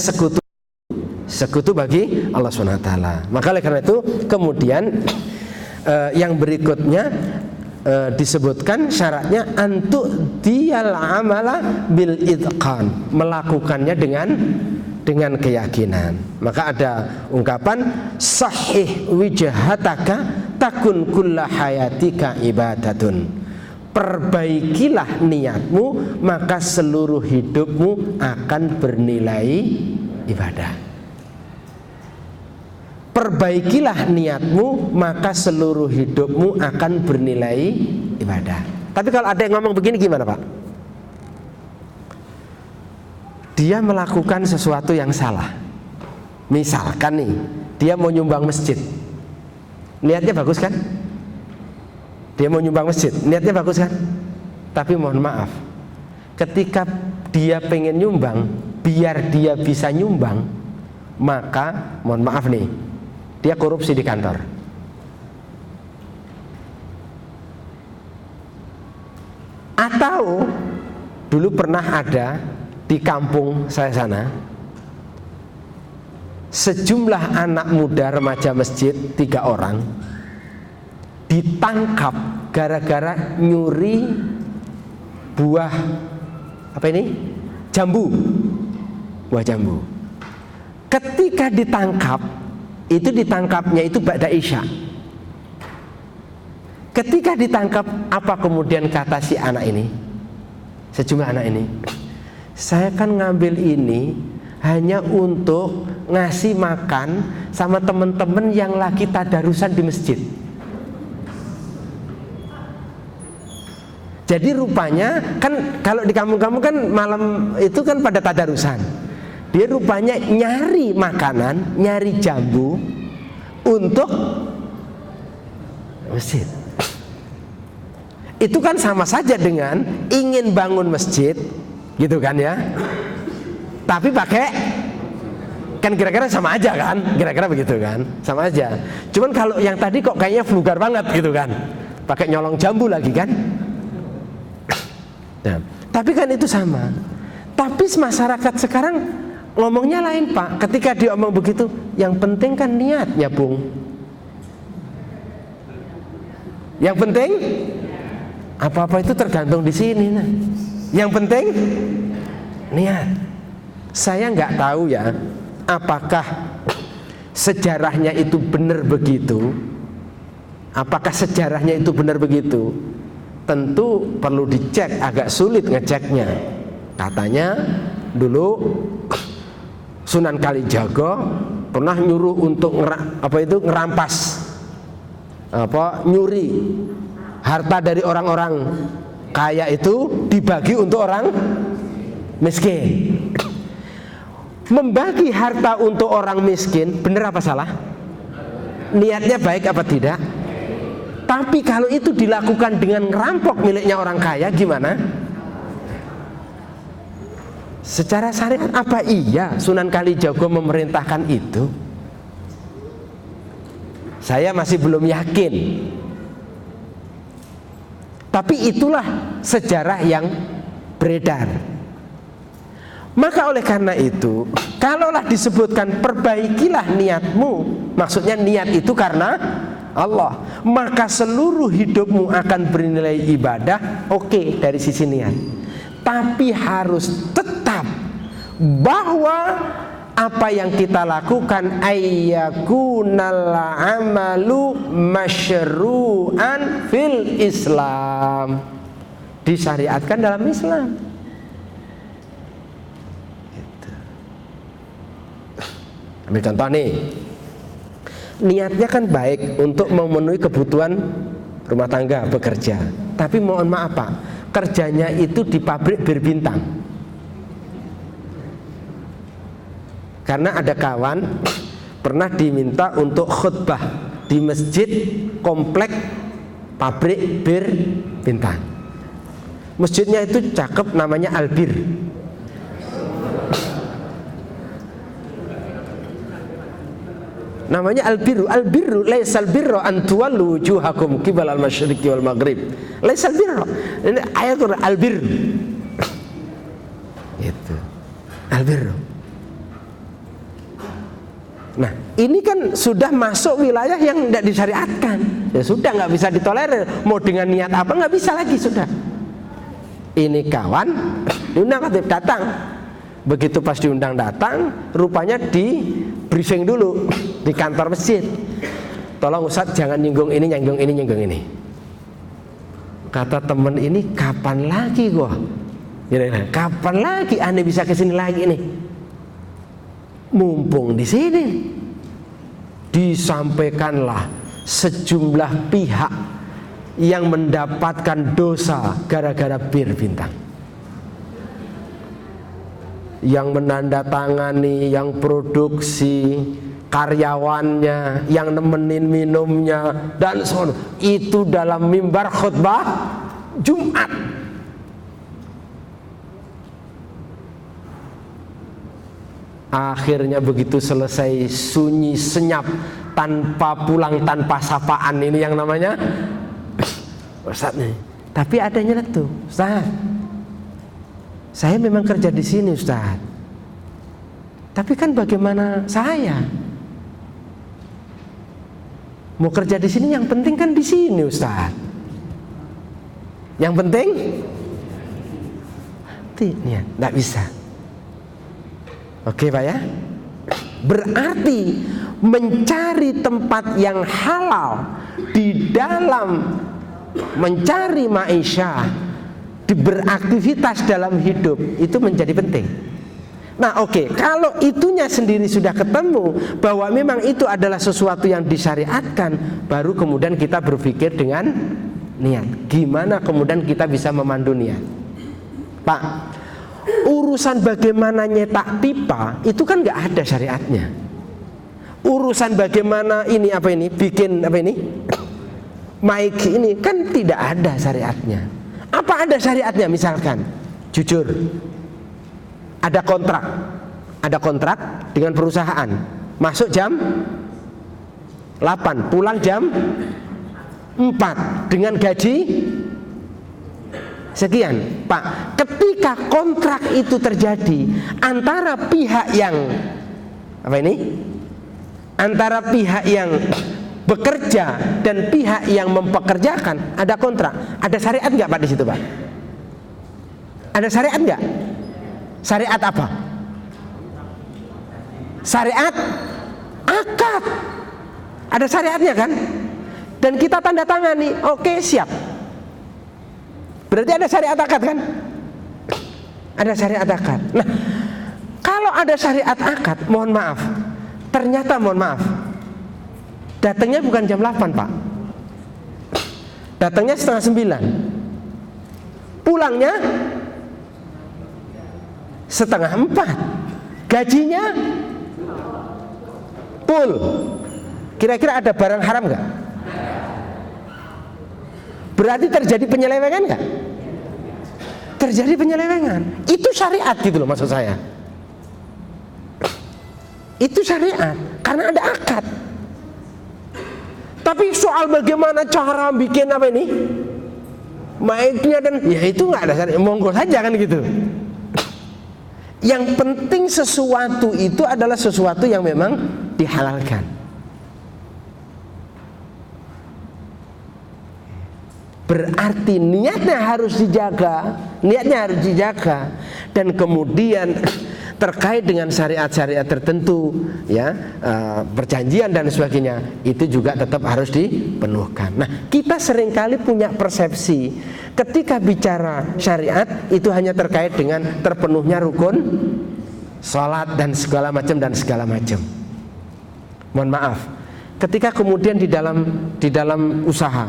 sekutu bagi Allah SWT. Maka oleh karena itu kemudian yang berikutnya disebutkan syaratnya antu diyal amala bil idqan, melakukannya dengan keyakinan. Maka ada ungkapan sahih wijhataka takun kulla hayatika ibadatun. Perbaikilah niatmu, maka seluruh hidupmu akan bernilai ibadah. Perbaikilah niatmu, maka seluruh hidupmu akan bernilai ibadah. Tapi kalau ada yang ngomong begini gimana Pak? Dia melakukan sesuatu yang salah. Misalkan nih, dia mau nyumbang masjid. Niatnya bagus kan? Dia mau nyumbang masjid, niatnya bagus kan? Tapi mohon maaf, ketika dia pengen nyumbang, biar dia bisa nyumbang, maka mohon maaf nih, dia korupsi di kantor. Atau dulu pernah ada di kampung saya sana, sejumlah anak muda remaja masjid 3 orang ditangkap gara-gara nyuri buah apa ini? Jambu. Buah jambu. Ketika ditangkap, itu ditangkapnya itu ba'da isya. Ketika ditangkap, apa kemudian kata si anak ini? Sejumlah anak ini, saya kan ngambil ini hanya untuk ngasih makan sama teman-teman yang lagi tadarusan di masjid. Jadi rupanya kan kalau di kampung-kampung kan malam itu kan pada tadarusan. Dia rupanya nyari makanan, nyari jambu untuk masjid. Itu kan sama saja dengan ingin bangun masjid, gitu kan ya. Tapi pakai, kan kira-kira sama aja kan, kira-kira begitu kan, sama aja. Cuman kalau yang tadi kok kayaknya vulgar banget gitu kan, pakai nyolong jambu lagi kan. Nah, tapi kan itu sama. Tapi masyarakat sekarang ngomongnya lain Pak. Ketika dia ngomong begitu, yang penting kan niatnya Bung. Yang penting apa-apa itu tergantung di sini. Nah, yang penting niat. Saya nggak tahu ya, apakah sejarahnya itu benar begitu. Apakah sejarahnya itu benar begitu? Tentu perlu dicek, agak sulit ngeceknya. Katanya dulu Sunan Kalijaga pernah nyuruh untuk ngerampas nyuri harta dari orang-orang kaya itu dibagi untuk orang miskin. Membagi harta untuk orang miskin benar apa salah? Niatnya baik apa tidak? Tapi kalau itu dilakukan dengan ngerampok miliknya orang kaya gimana? Secara syariat apa iya Sunan Kalijaga memerintahkan itu? Saya masih belum yakin. Tapi itulah sejarah yang beredar. Maka oleh karena itu, kalaulah disebutkan perbaikilah niatmu, maksudnya niat itu karena Allah, maka seluruh hidupmu akan bernilai ibadah. Oke, dari sisi niat. Tapi harus tetap bahwa apa yang kita lakukan ayyakunal amalu masyru'an fil Islam, disyariatkan dalam Islam. Gitu. Ambil contoh nih, niatnya kan baik untuk memenuhi kebutuhan rumah tangga, bekerja. Tapi mohon maaf Pak, kerjanya itu di pabrik berbintang. Karena ada kawan pernah diminta untuk khutbah di masjid komplek pabrik bir bintang. Masjidnya itu cakep, namanya Albir. Namanya Al-Birru. Al-Birru laisal birra an tuwallu wujuhakum qibala al-masyriqi wal maghrib. Laisal birra. Ini ayat Al-Birru. Itu. Al-Birru. Nah, ini kan sudah masuk wilayah yang tidak disyariatkan. Ya sudah, nggak bisa ditolerir. Mau dengan niat apa nggak bisa lagi sudah. Ini kawan diundang datang. Begitu pas diundang datang, rupanya di briefing dulu di kantor masjid. Tolong Ustadz jangan nyinggung ini, nyinggung ini, nyinggung ini. Kata temen ini, kapan lagi gua? Kapan lagi aneh bisa kesini lagi nih? Mumpung di sini disampaikanlah sejumlah pihak yang mendapatkan dosa gara-gara bir bintang. Yang menandatangani, yang produksi, karyawannya, yang nemenin minumnya dan so on. Itu dalam mimbar khutbah Jumat. Akhirnya begitu selesai sunyi senyap, tanpa pulang, tanpa sapaan, ini yang namanya Ustaz nih. Tapi adanya tuh, Ustaz, saya memang kerja di sini Ustaz. Tapi kan bagaimana saya? Mau kerja di sini yang penting kan di sini Ustaz. Yang penting niat, nggak bisa. Oke Pak ya. Berarti mencari tempat yang halal di dalam mencari maisha, di beraktivitas dalam hidup itu menjadi penting. Nah oke, kalau itunya sendiri sudah ketemu bahwa memang itu adalah sesuatu yang disyariatkan, baru kemudian kita berpikir dengan niat. Gimana kemudian kita bisa memandu niat? Pak, urusan bagaimana nyetak pipa itu kan nggak ada syariatnya. Urusan bagaimana ini bikin mic ini kan tidak ada syariatnya. Apa ada syariatnya? Misalkan jujur, Ada kontrak dengan perusahaan, masuk jam 8, pulang jam 4 dengan gaji sekian. Pak, ketika kontrak itu terjadi antara pihak yang antara pihak yang bekerja dan pihak yang mempekerjakan, ada kontrak, ada syariat nggak Pak di situ Pak? Ada syariat nggak? Syariat apa? Syariat akad. Ada syariatnya kan? Dan kita tanda tangani, oke siap. Berarti ada syariat akad kan? Ada syariat akad. Nah, kalau ada syariat akad, mohon maaf, ternyata datangnya bukan jam 8 Pak, datangnya setengah 9, pulangnya setengah 4, gajinya full. Kira-kira ada barang haram nggak? Berarti terjadi penyelewengan nggak? Terjadi penyelewengan. Itu syariat gitu loh maksud saya. Itu syariat karena ada akad. Tapi soal bagaimana cara bikin apa ini, mic-nya dan ya itu nggak ada syariat, monggo saja kan gitu. Yang penting sesuatu itu adalah sesuatu yang memang dihalalkan. Berarti niatnya harus dijaga, dan kemudian terkait dengan syariat-syariat tertentu, ya, perjanjian dan sebagainya, itu juga tetap harus dipenuhkan. Nah, kita seringkali punya persepsi ketika bicara syariat itu hanya terkait dengan terpenuhnya rukun salat dan segala macam. Mohon maaf, ketika kemudian di dalam usaha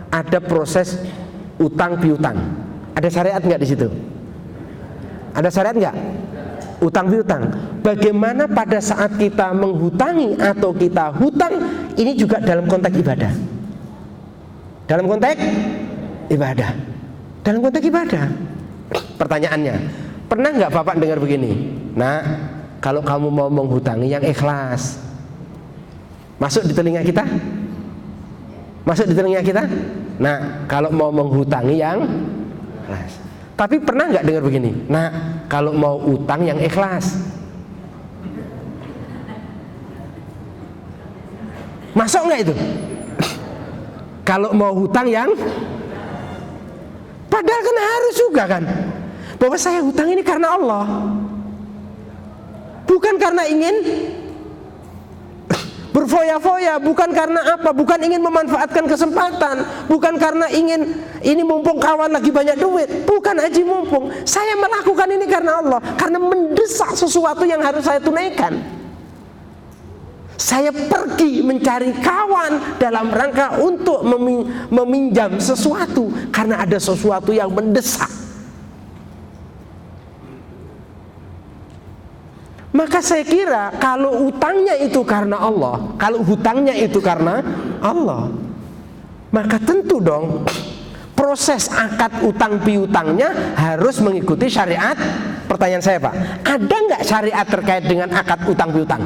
ada proses utang piutang, ada syariat nggak di situ? Ada syariat nggak? Utang piutang. Bagaimana pada saat kita menghutangi atau kita hutang, ini juga dalam konteks ibadah. Dalam konteks ibadah. Pertanyaannya, pernah nggak Bapak dengar begini? Nah, kalau kamu mau menghutangi yang ikhlas, masuk di telinga kita? Nah, kalau mau menghutangi yang ikhlas. Tapi pernah nggak dengar begini? Nah, kalau mau utang yang ikhlas, masuk nggak itu? Kalau mau hutang yang, padahal kan harus juga kan, bahwa saya hutang ini karena Allah, bukan karena ingin berfoya-foya, bukan karena apa, bukan ingin memanfaatkan kesempatan, bukan karena ingin ini mumpung kawan lagi banyak duit, bukan haji mumpung. Saya melakukan ini karena Allah, karena mendesak sesuatu yang harus saya tunaikan. Saya pergi mencari kawan dalam rangka untuk meminjam sesuatu karena ada sesuatu yang mendesak. Maka saya kira kalau utangnya itu karena Allah, kalau hutangnya itu karena Allah, maka tentu dong proses akad utang piutangnya harus mengikuti syariat. Pertanyaan saya Pak, ada nggak syariat terkait dengan akad utang piutang?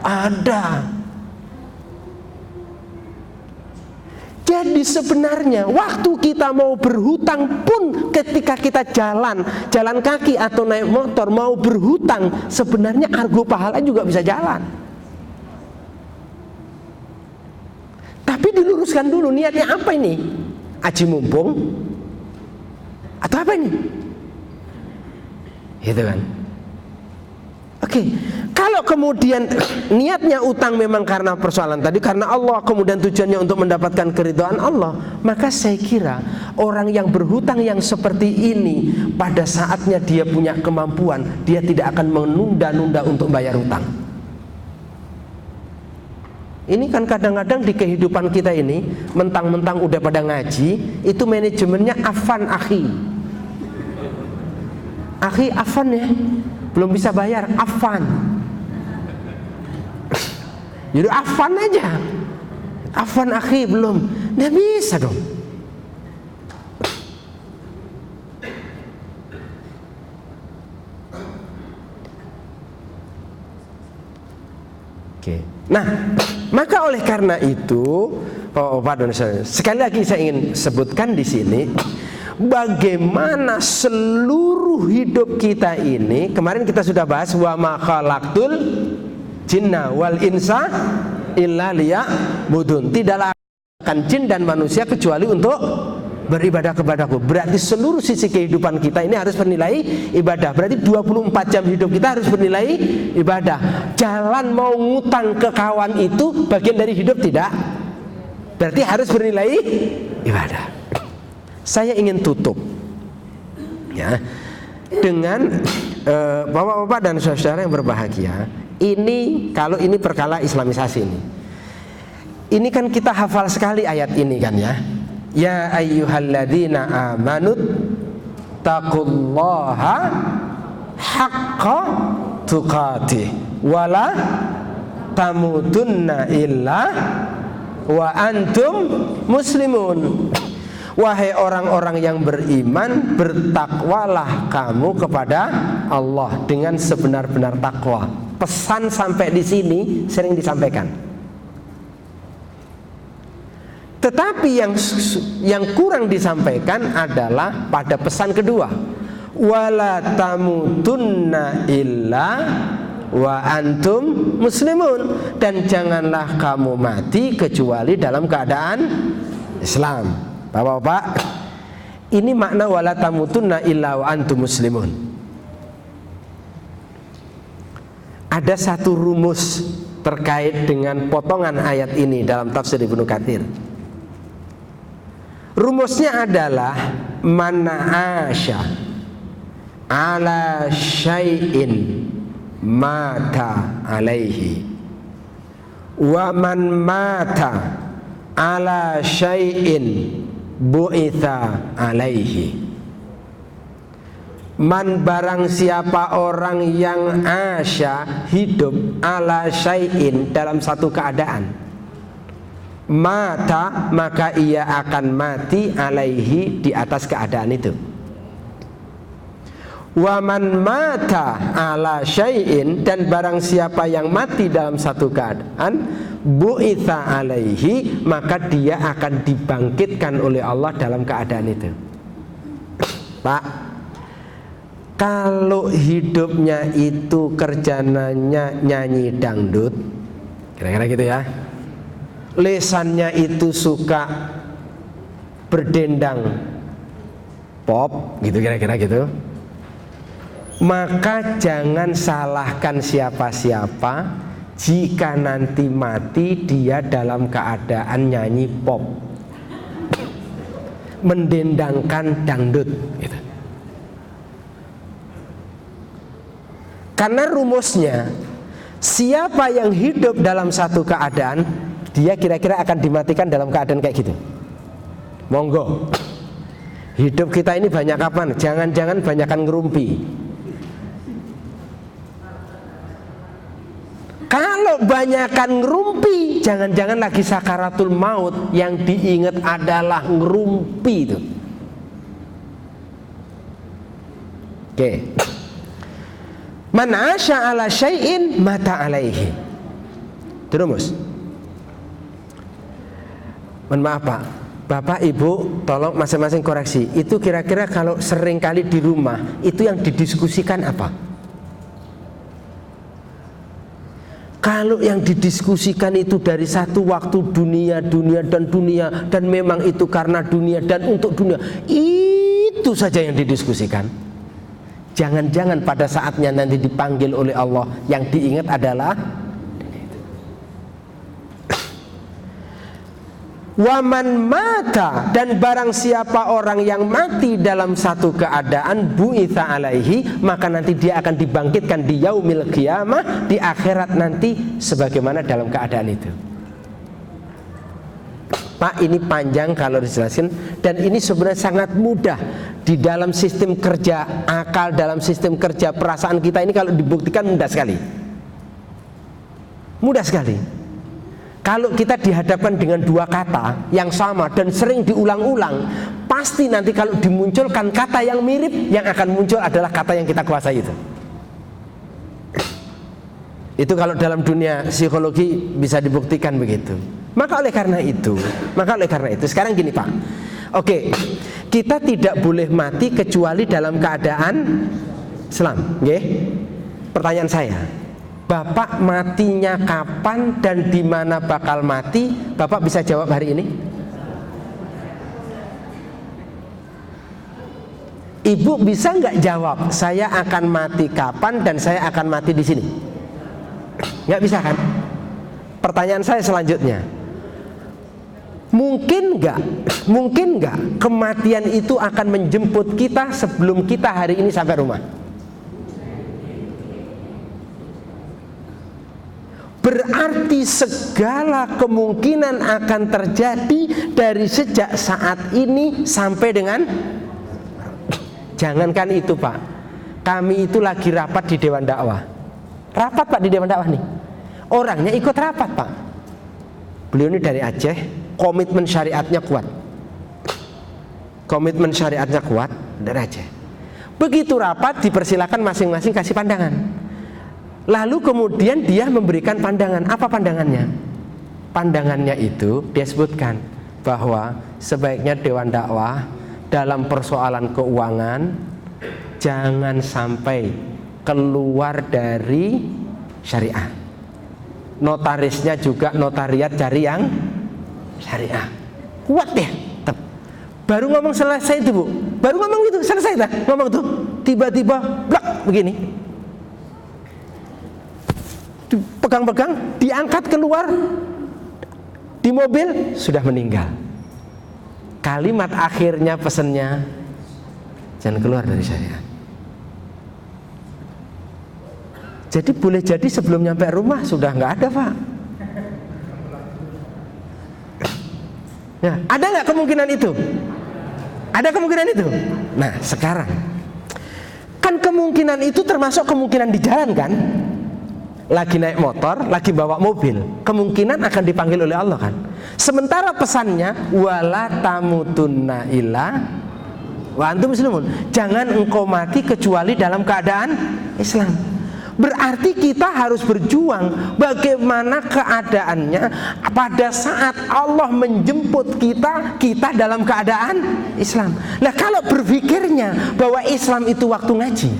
Ada. Jadi sebenarnya waktu kita mau berhutang pun, ketika kita jalan kaki atau naik motor mau berhutang, sebenarnya argo pahala juga bisa jalan. Tapi diluruskan dulu niatnya apa ini? Haji mumpung atau apa ini? Gitu kan? Oke, kalau kemudian niatnya utang memang karena persoalan tadi, karena Allah, kemudian tujuannya untuk mendapatkan keridhaan Allah, maka saya kira orang yang berhutang yang seperti ini, pada saatnya dia punya kemampuan, dia tidak akan menunda-nunda untuk bayar hutang. Ini kan kadang-kadang di kehidupan kita ini, mentang-mentang udah pada ngaji, itu manajemennya afan akhi, afan ya, belum bisa bayar, afan. Jadi afan aja, afan akhi belum, nggak bisa dong. Oke. Nah, maka oleh karena itu, sekali lagi saya ingin sebutkan di sini bagaimana seluruh hidup kita ini. Kemarin kita sudah bahas wa ma khalaqtul jinna wal insa illa liya'budun. Tidaklah akan jin dan manusia kecuali untuk beribadah kepadaku. Berarti seluruh sisi kehidupan kita ini harus bernilai ibadah. Berarti 24 jam hidup kita harus bernilai ibadah. Jalan mau ngutang ke kawan itu bagian dari hidup tidak? Berarti harus bernilai ibadah. Saya ingin tutup ya dengan bapak-bapak dan saudara yang berbahagia. Ini kalau ini perkara Islamisasi ini kan kita hafal sekali ayat ini kan ya. Ya ayyuhalladzina amanut taqullaha haqqa tuqatih wala tamutunna illa wa antum muslimun. Wahai orang-orang yang beriman, bertakwalah kamu kepada Allah dengan sebenar-benar takwa. Pesan sampai di sini sering disampaikan. Tetapi yang kurang disampaikan adalah pada pesan kedua, wala tamutunna illa wa antum muslimun, dan janganlah kamu mati kecuali dalam keadaan Islam. Bapak-bapak, ini makna wala tamutunna illa wa antum muslimun. Ada satu rumus terkait dengan potongan ayat ini dalam tafsir Ibnu Katsir. Rumusnya adalah man asya ala syai'in mata alaihi wa man mata ala syai'in bu'itha alaihi. Man barang siapa orang yang asya hidup ala syai'in dalam satu keadaan, mata maka ia akan mati alaihi di atas keadaan itu. Wa man mata ala syai'in, dan barang siapa yang mati dalam satu keadaan, bu'itha alaihi, maka dia akan dibangkitkan oleh Allah dalam keadaan itu. Pak, kalau hidupnya itu kerjanya nyanyi dangdut, kira-kira gitu ya, lesannya itu suka berdendang pop gitu, kira-kira gitu, maka jangan salahkan siapa-siapa jika nanti mati dia dalam keadaan nyanyi pop, mendendangkan dangdut gitu. Karena rumusnya, siapa yang hidup dalam satu keadaan, dia kira-kira akan dimatikan dalam keadaan kayak gitu. Monggo, hidup kita ini banyak kapan? Jangan-jangan banyakan ngerumpi. Kalau banyakan ngerumpi, jangan-jangan lagi sakaratul maut, yang diingat adalah ngerumpi itu. Oke. Man asya ala syai'in mata alaihi. Terus. Mohon maaf Pak, Bapak Ibu tolong masing-masing koreksi. Itu kira-kira kalau sering kali di rumah, itu yang didiskusikan apa? Kalau yang didiskusikan itu dari satu waktu dunia dan memang itu karena dunia dan untuk dunia, itu saja yang didiskusikan. Jangan-jangan pada saatnya nanti dipanggil oleh Allah, yang diingat adalah waman mata, dan barang siapa orang yang mati dalam satu keadaan, bu'itha alaihi, maka nanti dia akan dibangkitkan di yaumil qiyamah, di akhirat nanti sebagaimana dalam keadaan itu. Pak, ini panjang kalau dijelaskan, dan ini sebenarnya sangat mudah di dalam sistem kerja akal, dalam sistem kerja perasaan kita ini. Kalau dibuktikan mudah sekali, mudah sekali. Kalau kita dihadapkan dengan dua kata yang sama dan sering diulang-ulang, pasti nanti kalau dimunculkan kata yang mirip, yang akan muncul adalah kata yang kita kuasai itu. Itu kalau dalam dunia psikologi bisa dibuktikan begitu. Maka oleh karena itu sekarang gini Pak. Oke, kita tidak boleh mati kecuali dalam keadaan Islam, nggih? Pertanyaan saya, Bapak matinya kapan dan di mana bakal mati? Bapak bisa jawab hari ini? Ibu bisa nggak jawab, saya akan mati kapan dan saya akan mati di sini? Nggak bisa kan? Pertanyaan saya selanjutnya, mungkin nggak kematian itu akan menjemput kita sebelum kita hari ini sampai rumah? Berarti segala kemungkinan akan terjadi dari sejak saat ini sampai dengan, jangankan itu Pak, kami itu lagi rapat di Dewan Dakwah. Rapat Pak di Dewan Dakwah nih, orangnya ikut rapat Pak. Beliau ini dari Aceh, komitmen syariatnya kuat. Komitmen syariatnya kuat dari Aceh. Begitu rapat dipersilakan masing-masing kasih pandangan. Lalu kemudian dia memberikan pandangan. Apa pandangannya? Pandangannya itu dia sebutkan bahwa sebaiknya Dewan Dakwah dalam persoalan keuangan jangan sampai keluar dari syariah. Notarisnya juga notariat cari yang syariah. Kuat ya. Baru ngomong selesai itu Bu, baru ngomong gitu selesai dah ngomong tuh, tiba-tiba blak begini, pegang-pegang, diangkat keluar di mobil sudah meninggal. Kalimat akhirnya pesannya, jangan keluar dari syariat. Jadi boleh jadi sebelum nyampe rumah sudah nggak ada Pak. Ya, ada nggak kemungkinan itu? Ada kemungkinan itu. Nah sekarang kan kemungkinan itu termasuk kemungkinan di jalan kan? Lagi naik motor, lagi bawa mobil, kemungkinan akan dipanggil oleh Allah kan. Sementara pesannya wala tamutunna illa wa antum muslimun, jangan engkau mati kecuali dalam keadaan Islam. Berarti kita harus berjuang bagaimana keadaannya pada saat Allah menjemput kita dalam keadaan Islam. Nah kalau berpikirnya bahwa Islam itu waktu ngaji,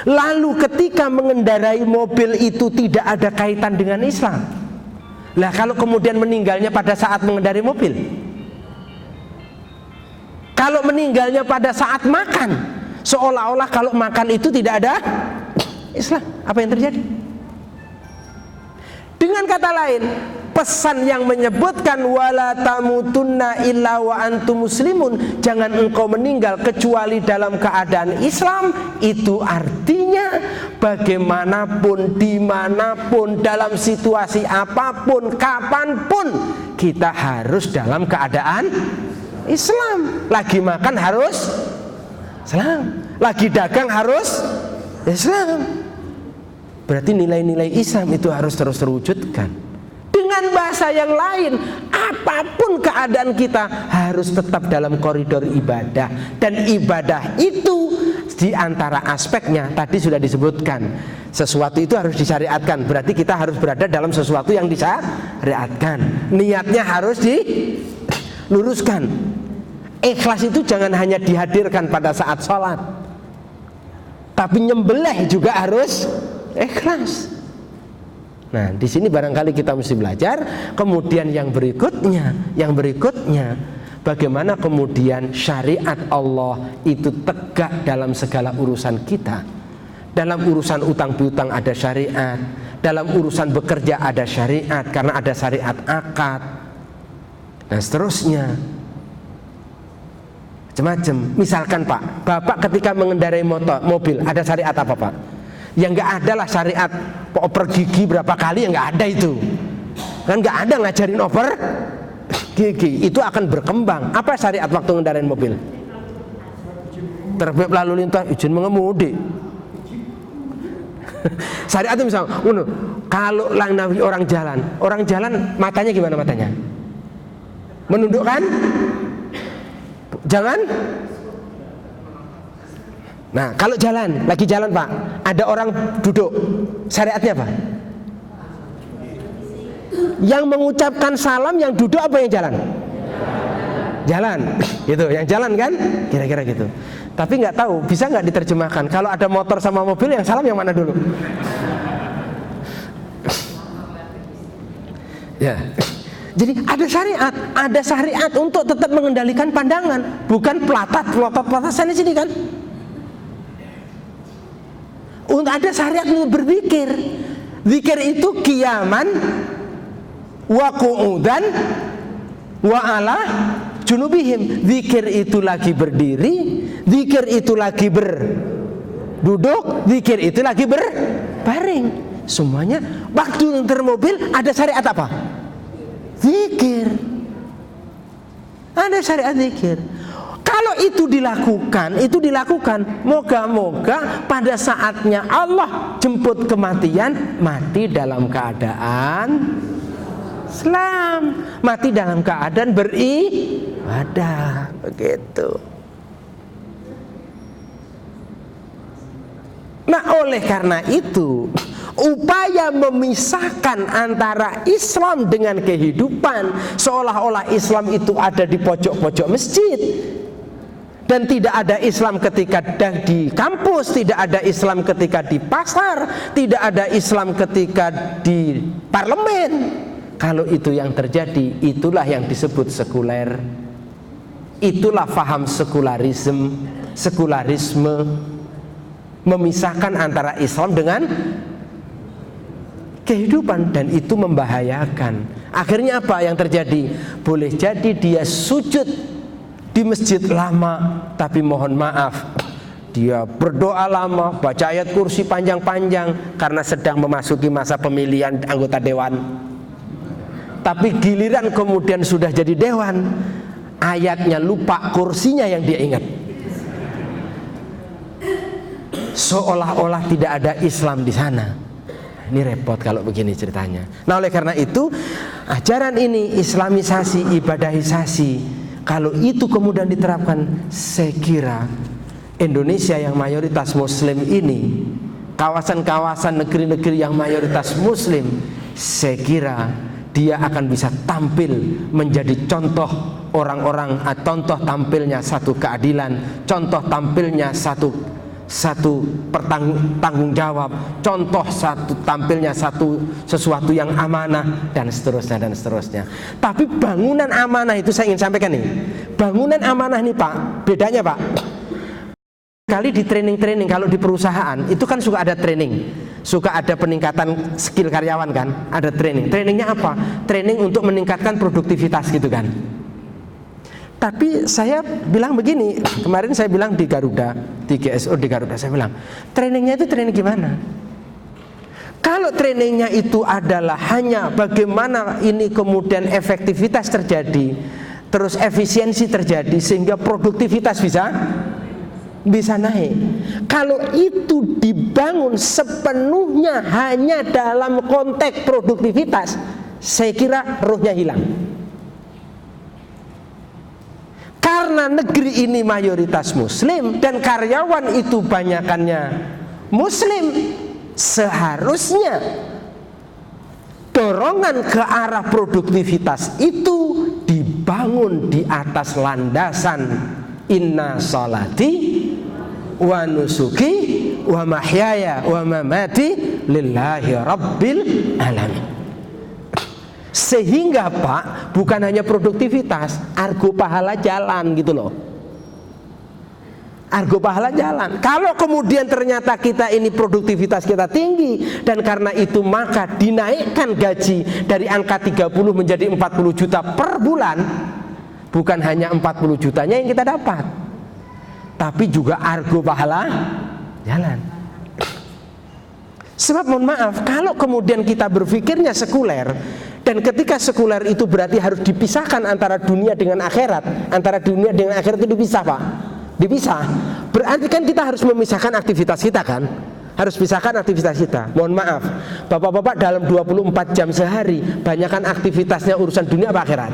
lalu ketika mengendarai mobil itu tidak ada kaitan dengan Islam, lah kalau kemudian meninggalnya pada saat mengendarai mobil, kalau meninggalnya pada saat makan, seolah-olah kalau makan itu tidak ada Islam, apa yang terjadi? Dengan kata lain, pesan yang menyebutkan wala tamutunna illa wa antum muslimun, jangan engkau meninggal kecuali dalam keadaan Islam, itu artinya bagaimanapun, dimanapun, dalam situasi apapun, kapanpun, kita harus dalam keadaan Islam. Lagi makan harus Islam, lagi dagang harus Islam. Berarti nilai-nilai Islam itu harus terus terwujudkan. Dengan bahasa yang lain, apapun keadaan kita harus tetap dalam koridor ibadah. Dan ibadah itu diantara aspeknya tadi sudah disebutkan, sesuatu itu harus disyariatkan. Berarti kita harus berada dalam sesuatu yang disyariatkan. Niatnya harus diluruskan. Ikhlas itu jangan hanya dihadirkan pada saat sholat, tapi nyembelih juga harus ikhlas. Nah, di sini barangkali kita mesti belajar. Kemudian yang berikutnya, bagaimana kemudian syariat Allah itu tegak dalam segala urusan kita. Dalam urusan utang piutang ada syariat, dalam urusan bekerja ada syariat karena ada syariat akad, dan seterusnya. Macam-macam. Misalkan Pak, Bapak ketika mengendarai mobil ada syariat apa Pak? Yang nggak ada lah syariat oper gigi berapa kali, yang nggak ada itu. Kan nggak ada ngajarin oper gigi, itu akan berkembang. Apa syariat waktu ngendarain mobil? Tertib lalu lintas, izin mengemudi. Syariat itu misalnya, kalau orang jalan matanya gimana matanya? Menundukkan? Jangan Nah, kalau jalan, lagi jalan Pak, ada orang duduk, syariatnya apa? Yang mengucapkan salam yang duduk apa yang jalan? Jalan, gitu, yang jalan kan? Kira-kira gitu. Tapi nggak tahu, bisa nggak diterjemahkan? Kalau ada motor sama mobil, yang salam yang mana dulu? Ya. Jadi ada syariat untuk tetap mengendalikan pandangan, bukan pelotot sana sini kan? Untuk ada syariat untuk berzikir. Zikir itu qiyaman wa qu'udan wa ala junubihim. Zikir itu lagi berdiri, zikir itu lagi berduduk, zikir itu lagi berbaring. Semuanya waktu nganter mobil ada syariat apa? Zikir. Ada syariat zikir. Kalau itu dilakukan, moga-moga pada saatnya Allah jemput kematian, mati dalam keadaan Islam, mati dalam keadaan beribadah, begitu. Nah, oleh karena itu, upaya memisahkan antara Islam dengan kehidupan, seolah-olah Islam itu ada di pojok-pojok masjid, dan tidak ada Islam ketika di kampus, tidak ada Islam ketika di pasar, tidak ada Islam ketika di parlemen. Kalau itu yang terjadi, itulah yang disebut sekuler. Itulah faham sekularisme, memisahkan antara Islam dengan kehidupan, dan itu membahayakan. Akhirnya apa yang terjadi? Boleh jadi dia sujud di masjid lama, tapi mohon maaf, dia berdoa lama, baca ayat kursi panjang-panjang karena sedang memasuki masa pemilihan anggota dewan. Tapi giliran kemudian sudah jadi dewan, ayatnya lupa, kursinya yang dia ingat. Seolah-olah tidak ada Islam di sana. Ini repot kalau begini ceritanya. Nah, oleh karena itu, ajaran ini, islamisasi, ibadahisasi, kalau itu kemudian diterapkan, saya kira Indonesia yang mayoritas muslim ini, kawasan-kawasan negeri-negeri yang mayoritas muslim, saya kira dia akan bisa tampil menjadi contoh orang-orang, contoh tampilnya satu keadilan, contoh tampilnya satu tanggung jawab, contoh tampilnya sesuatu yang amanah, dan seterusnya. Tapi bangunan amanah itu saya ingin sampaikan nih. Bangunan amanah nih Pak, bedanya Pak. Kali di training kalau di perusahaan itu kan suka ada training, suka ada peningkatan skill karyawan kan, ada training. Trainingnya apa? Training untuk meningkatkan produktivitas gitu kan. Tapi saya bilang begini, kemarin saya bilang di Garuda, di GSO di Garuda, saya bilang, trainingnya itu training gimana? Kalau trainingnya itu adalah hanya bagaimana ini kemudian efektivitas terjadi, terus efisiensi terjadi, sehingga produktivitas bisa naik. Kalau itu dibangun sepenuhnya hanya dalam konteks produktivitas, saya kira rohnya hilang. Karena negeri ini mayoritas muslim dan karyawan itu banyakannya muslim, seharusnya dorongan ke arah produktivitas itu dibangun di atas landasan inna salati wa nusuki wa mahyaya wa mamati lillahi rabbil alamin. Sehingga Pak, bukan hanya produktivitas, argo pahala jalan gitu loh. Argo pahala jalan. Kalau kemudian ternyata kita ini produktivitas kita tinggi, dan karena itu maka dinaikkan gaji dari angka 30 menjadi 40 juta per bulan, bukan hanya 40 jutanya yang kita dapat, tapi juga argo pahala jalan. Sebab mohon maaf, kalau kemudian kita berpikirnya sekuler, dan ketika sekuler itu berarti harus dipisahkan antara dunia dengan akhirat, antara dunia dengan akhirat itu dipisah Pak, dipisah. Berarti kan kita harus memisahkan aktivitas kita kan, harus pisahkan aktivitas kita. Mohon maaf, bapak-bapak dalam 24 jam sehari, banyakkan aktivitasnya urusan dunia apa akhirat?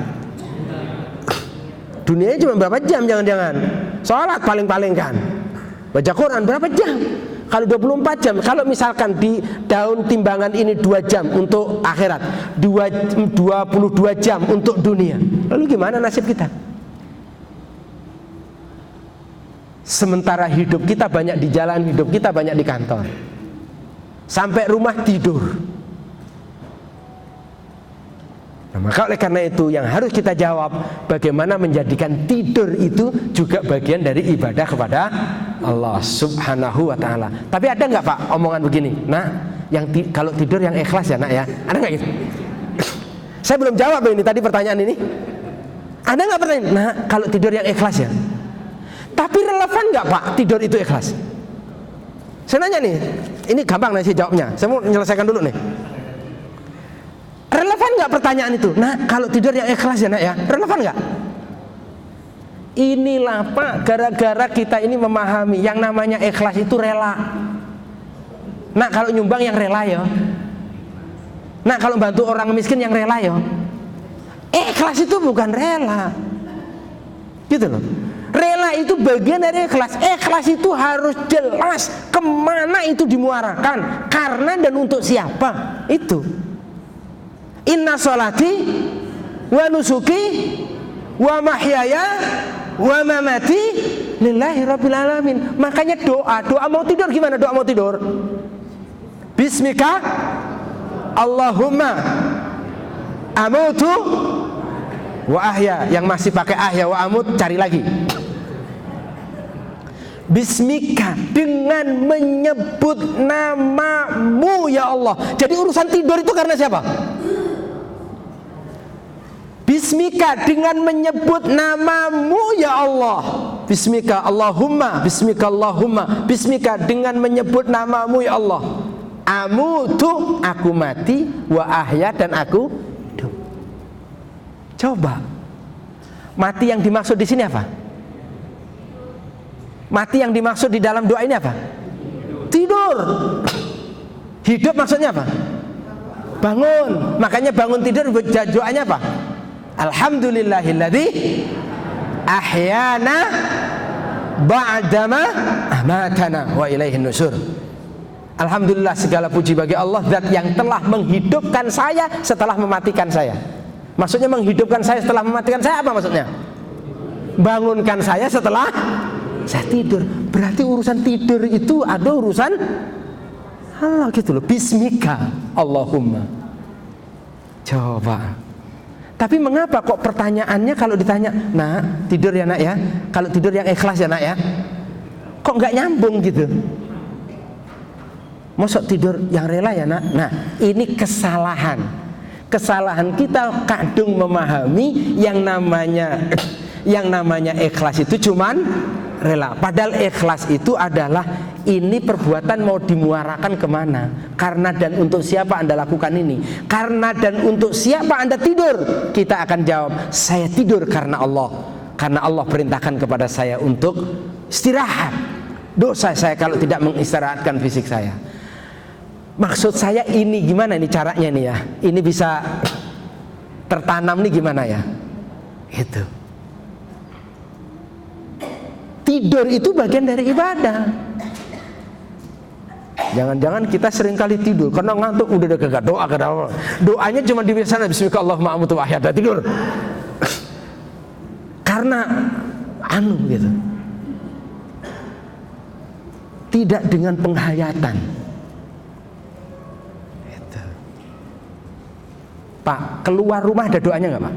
Dunianya cuma berapa jam, jangan-jangan sholat paling-paling kan, Baca Quran berapa jam? Kalau 24 jam, kalau misalkan di daun timbangan ini 2 jam untuk akhirat, 22 jam untuk dunia, lalu gimana nasib kita? Sementara hidup kita banyak di jalan, hidup kita banyak di kantor, sampai rumah tidur. Nah, maka oleh karena itu yang harus kita jawab, bagaimana menjadikan tidur itu juga bagian dari ibadah kepada Allah Subhanahu wa ta'ala. Tapi ada nggak Pak omongan begini, nah yang kalau tidur yang ikhlas ya nak ya, ada nggak gitu? Saya belum jawab ini tadi pertanyaan ini. Ada nggak pertanyaan, nah kalau tidur yang ikhlas ya? Tapi relevan nggak Pak tidur itu ikhlas? Saya nanya nih, ini gampang nanti jawabnya, saya mau menyelesaikan dulu nih. Relevan nggak pertanyaan itu? Nah kalau tidur yang ikhlas ya nak ya, relevan nggak? Inilah Pak, gara-gara kita ini memahami yang namanya ikhlas itu rela. Nah kalau nyumbang yang rela ya. Nah kalau bantu orang miskin yang rela ya. Ikhlas itu bukan rela, gitu loh. Rela itu bagian dari ikhlas. Ikhlas itu harus jelas kemana itu dimuarakan, karena dan untuk siapa itu. Inna sholati wa nusuki wa mahyaya wa mamati lillahi rabbil alamin. Makanya doa mau tidur gimana? Doa mau tidur, Bismika Allahumma amutu wa ahya. Yang masih pakai ahya wa amut cari lagi. Bismika, dengan menyebut namamu ya Allah. Jadi urusan tidur itu karena siapa? Bismika, dengan menyebut namamu ya Allah. Bismika Allahumma, Bismika Allahumma, Bismika, dengan menyebut namamu ya Allah. Amutu, aku mati, wa ahya, dan aku hidup. Coba, mati yang dimaksud di sini apa? Mati yang dimaksud di dalam doa ini apa? Tidur. Hidup maksudnya apa? Bangun. Makanya bangun tidur doanya apa? Alhamdulillahilladzi ahyana ba'dama amatana wa ilaihin nusur. Alhamdulillah, segala puji bagi Allah, zat yang telah menghidupkan saya setelah mematikan saya. Maksudnya menghidupkan saya setelah mematikan saya apa maksudnya? Bangunkan saya setelah saya tidur. Berarti urusan tidur itu ada urusan Allah gitu loh. Bismika Allahumma. Coba. Tapi mengapa kok pertanyaannya kalau ditanya, nah tidur ya nak ya, kalau tidur yang ikhlas ya nak ya, kok nggak nyambung gitu? Masuk tidur yang rela ya nak? Nah ini kesalahan. Kesalahan kita kadung memahami yang namanya ikhlas itu cuman rela. Padahal ikhlas itu adalah ini perbuatan mau dimuarakan kemana, karena dan untuk siapa Anda lakukan ini, karena dan untuk siapa Anda tidur. Kita akan jawab, saya tidur karena Allah perintahkan kepada saya untuk istirahat. Dosa saya kalau tidak mengistirahatkan fisik saya. Maksud saya ini gimana ini caranya nih ya, ini bisa tertanam nih gimana ya, itu. Tidur itu bagian dari ibadah. Jangan-jangan kita sering kali tidur karena ngantuk, udah gak doa ke Allah. Doanya cuma di sana, Bismika Allahumma amutu wa ahya, tidur. Karena gitu. Tidak dengan penghayatan. Gitu. Pak, keluar rumah ada doanya nggak Pak?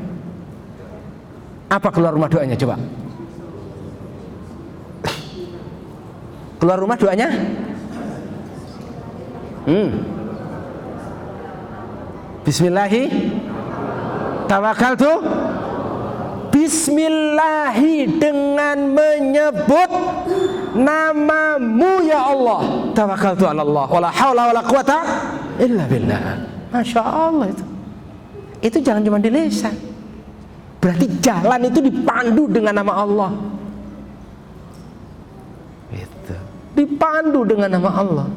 Apa keluar rumah doanya coba? Keluar rumah doanya? Bismillahi tawakkaltu. Bismillahi, dengan menyebut namamu ya Allah. Tawakkaltu ala Allah, wala haula wala quwata illa billah. Masya Allah itu. Itu jangan cuma di lisan. Berarti jalan itu dipandu dengan nama Allah. Itu. Dipandu dengan nama Allah.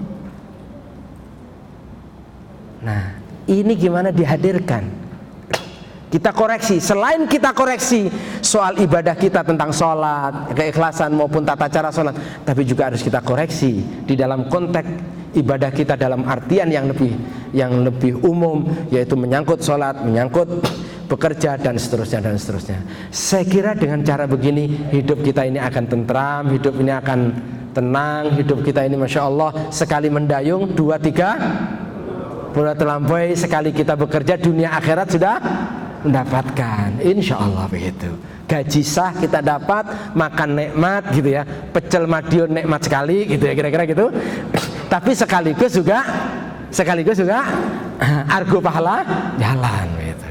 Nah, ini gimana dihadirkan? Kita koreksi. Selain kita koreksi soal ibadah kita tentang sholat, keikhlasan maupun tata cara sholat, tapi juga harus kita koreksi di dalam konteks ibadah kita dalam artian yang lebih umum, yaitu menyangkut sholat, menyangkut bekerja dan seterusnya dan seterusnya. Saya kira dengan cara begini hidup kita ini akan tentram, hidup ini akan tenang, hidup kita ini masya Allah sekali mendayung 2-3 bulan terlampaui, sekali kita bekerja dunia akhirat sudah mendapatkan, insya Allah begitu. Gaji sah kita dapat, makan nikmat gitu ya, pecel Madiun nikmat sekali gitu ya, kira-kira gitu. Tapi sekaligus juga argo pahala jalan gitu.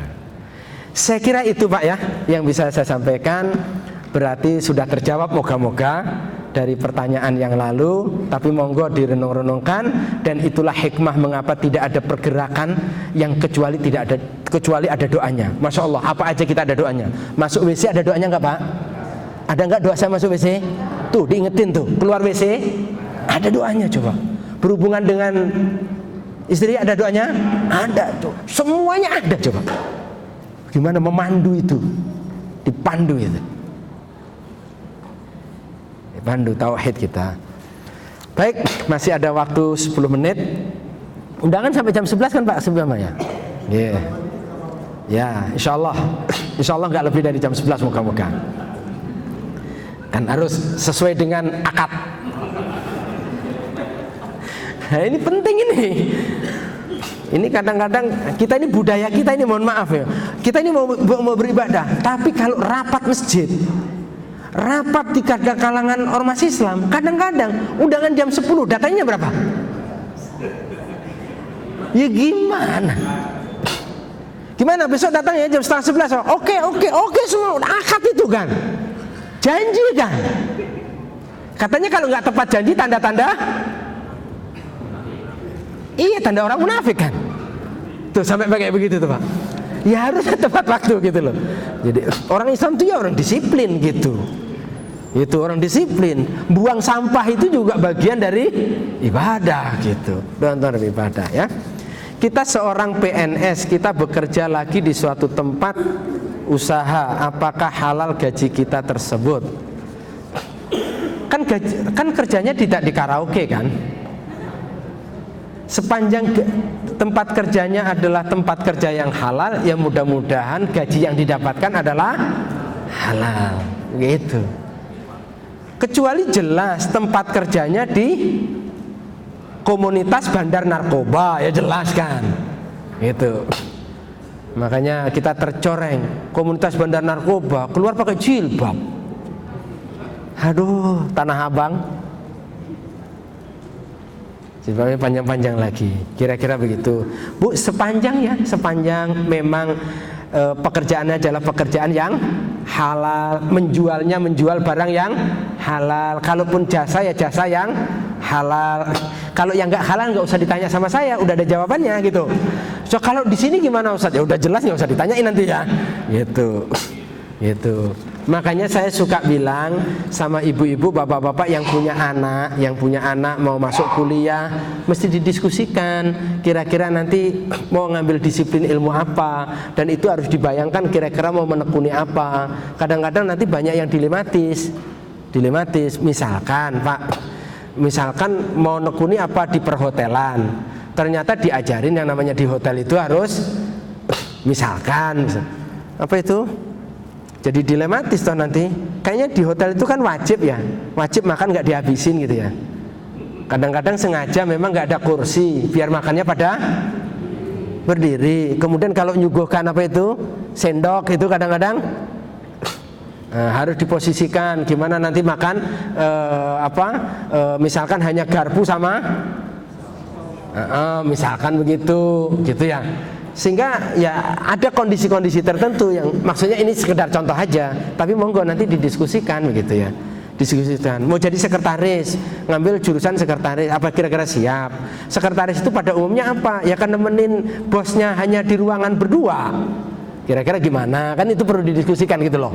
Saya kira itu Pak ya yang bisa saya sampaikan. Berarti sudah terjawab moga-moga dari pertanyaan yang lalu, tapi monggo direnung-renungkan. Dan itulah hikmah mengapa tidak ada pergerakan yang kecuali ada doanya. Masya Allah, apa aja kita ada doanya. Masuk WC ada doanya enggak Pak? Ada enggak doa saya masuk WC? Tuh diingetin tuh, keluar WC ada doanya. Coba berhubungan dengan istri ada doanya? Ada tuh, semuanya ada. Coba gimana memandu itu, dipandu itu, dipandu tauhid kita. Baik, masih ada waktu 10 menit. Undangan sampai jam 11 kan Pak sebelumnya? Iya. Ya, insya Allah nggak lebih dari jam 11 moga-moga. Kan harus sesuai dengan akad. Nah, ini penting ini. Ini kadang-kadang kita ini budaya kita ini, mohon maaf ya, kita ini mau beribadah, tapi kalau rapat masjid, rapat di kalangan ormas Islam, kadang-kadang undangan jam 10, datanya berapa? Ya gimana? Gimana besok datangnya jam setengah 11? Oke semua akad itu kan, janji kan. Katanya kalau nggak tepat janji tanda-tanda, iya tanda orang munafik kan. Tuh sampai kayak begitu tuh Pak. Ya harus tepat waktu gitu loh. Jadi orang Islam tuh ya orang disiplin gitu. Itu orang disiplin. Buang sampah itu juga bagian dari ibadah gitu. Bagian dari ibadah ya. Kita seorang PNS, kita bekerja lagi di suatu tempat usaha. Apakah halal gaji kita tersebut? Kan kerjanya tidak di karaoke kan? Sepanjang tempat kerjanya adalah tempat kerja yang halal, ya mudah-mudahan gaji yang didapatkan adalah halal gitu. Kecuali jelas tempat kerjanya di komunitas bandar narkoba, ya jelas kan gitu. Makanya kita tercoreng, komunitas bandar narkoba keluar pakai jilbab. Aduh, Tanah Abang jilbabnya panjang-panjang lagi, kira-kira begitu Bu. Sepanjang memang pekerjaannya adalah pekerjaan yang halal, menjual barang yang halal. Kalaupun jasa ya jasa yang halal. Kalau yang nggak halal nggak usah ditanya sama saya, udah ada jawabannya gitu. So kalau di sini gimana Ustaz? Ya udah jelas, nggak usah ditanyain nanti ya gitu. Makanya saya suka bilang sama ibu-ibu, bapak-bapak yang punya anak mau masuk kuliah, mesti didiskusikan kira-kira nanti mau ngambil disiplin ilmu apa, dan itu harus dibayangkan kira-kira mau menekuni apa. Kadang-kadang nanti banyak yang dilematis. Misalkan mau nekuni apa di perhotelan, ternyata diajarin yang namanya di hotel itu harus misalkan apa itu, jadi dilematis toh nanti. Kayaknya di hotel itu kan wajib makan nggak dihabisin gitu ya. Kadang-kadang sengaja memang nggak ada kursi biar makannya pada berdiri. Kemudian kalau nyuguhkan apa itu sendok itu kadang-kadang harus diposisikan gimana nanti makan misalkan hanya garpu sama misalkan begitu gitu ya. Sehingga ya ada kondisi-kondisi tertentu yang maksudnya ini sekedar contoh aja, tapi monggo nanti didiskusikan begitu ya. Diskusikan. Mau jadi sekretaris, ngambil jurusan sekretaris, apa kira-kira siap? Sekretaris itu pada umumnya apa? Ya kan nemenin bosnya hanya di ruangan berdua. Kira-kira gimana? Kan itu perlu didiskusikan gitu loh.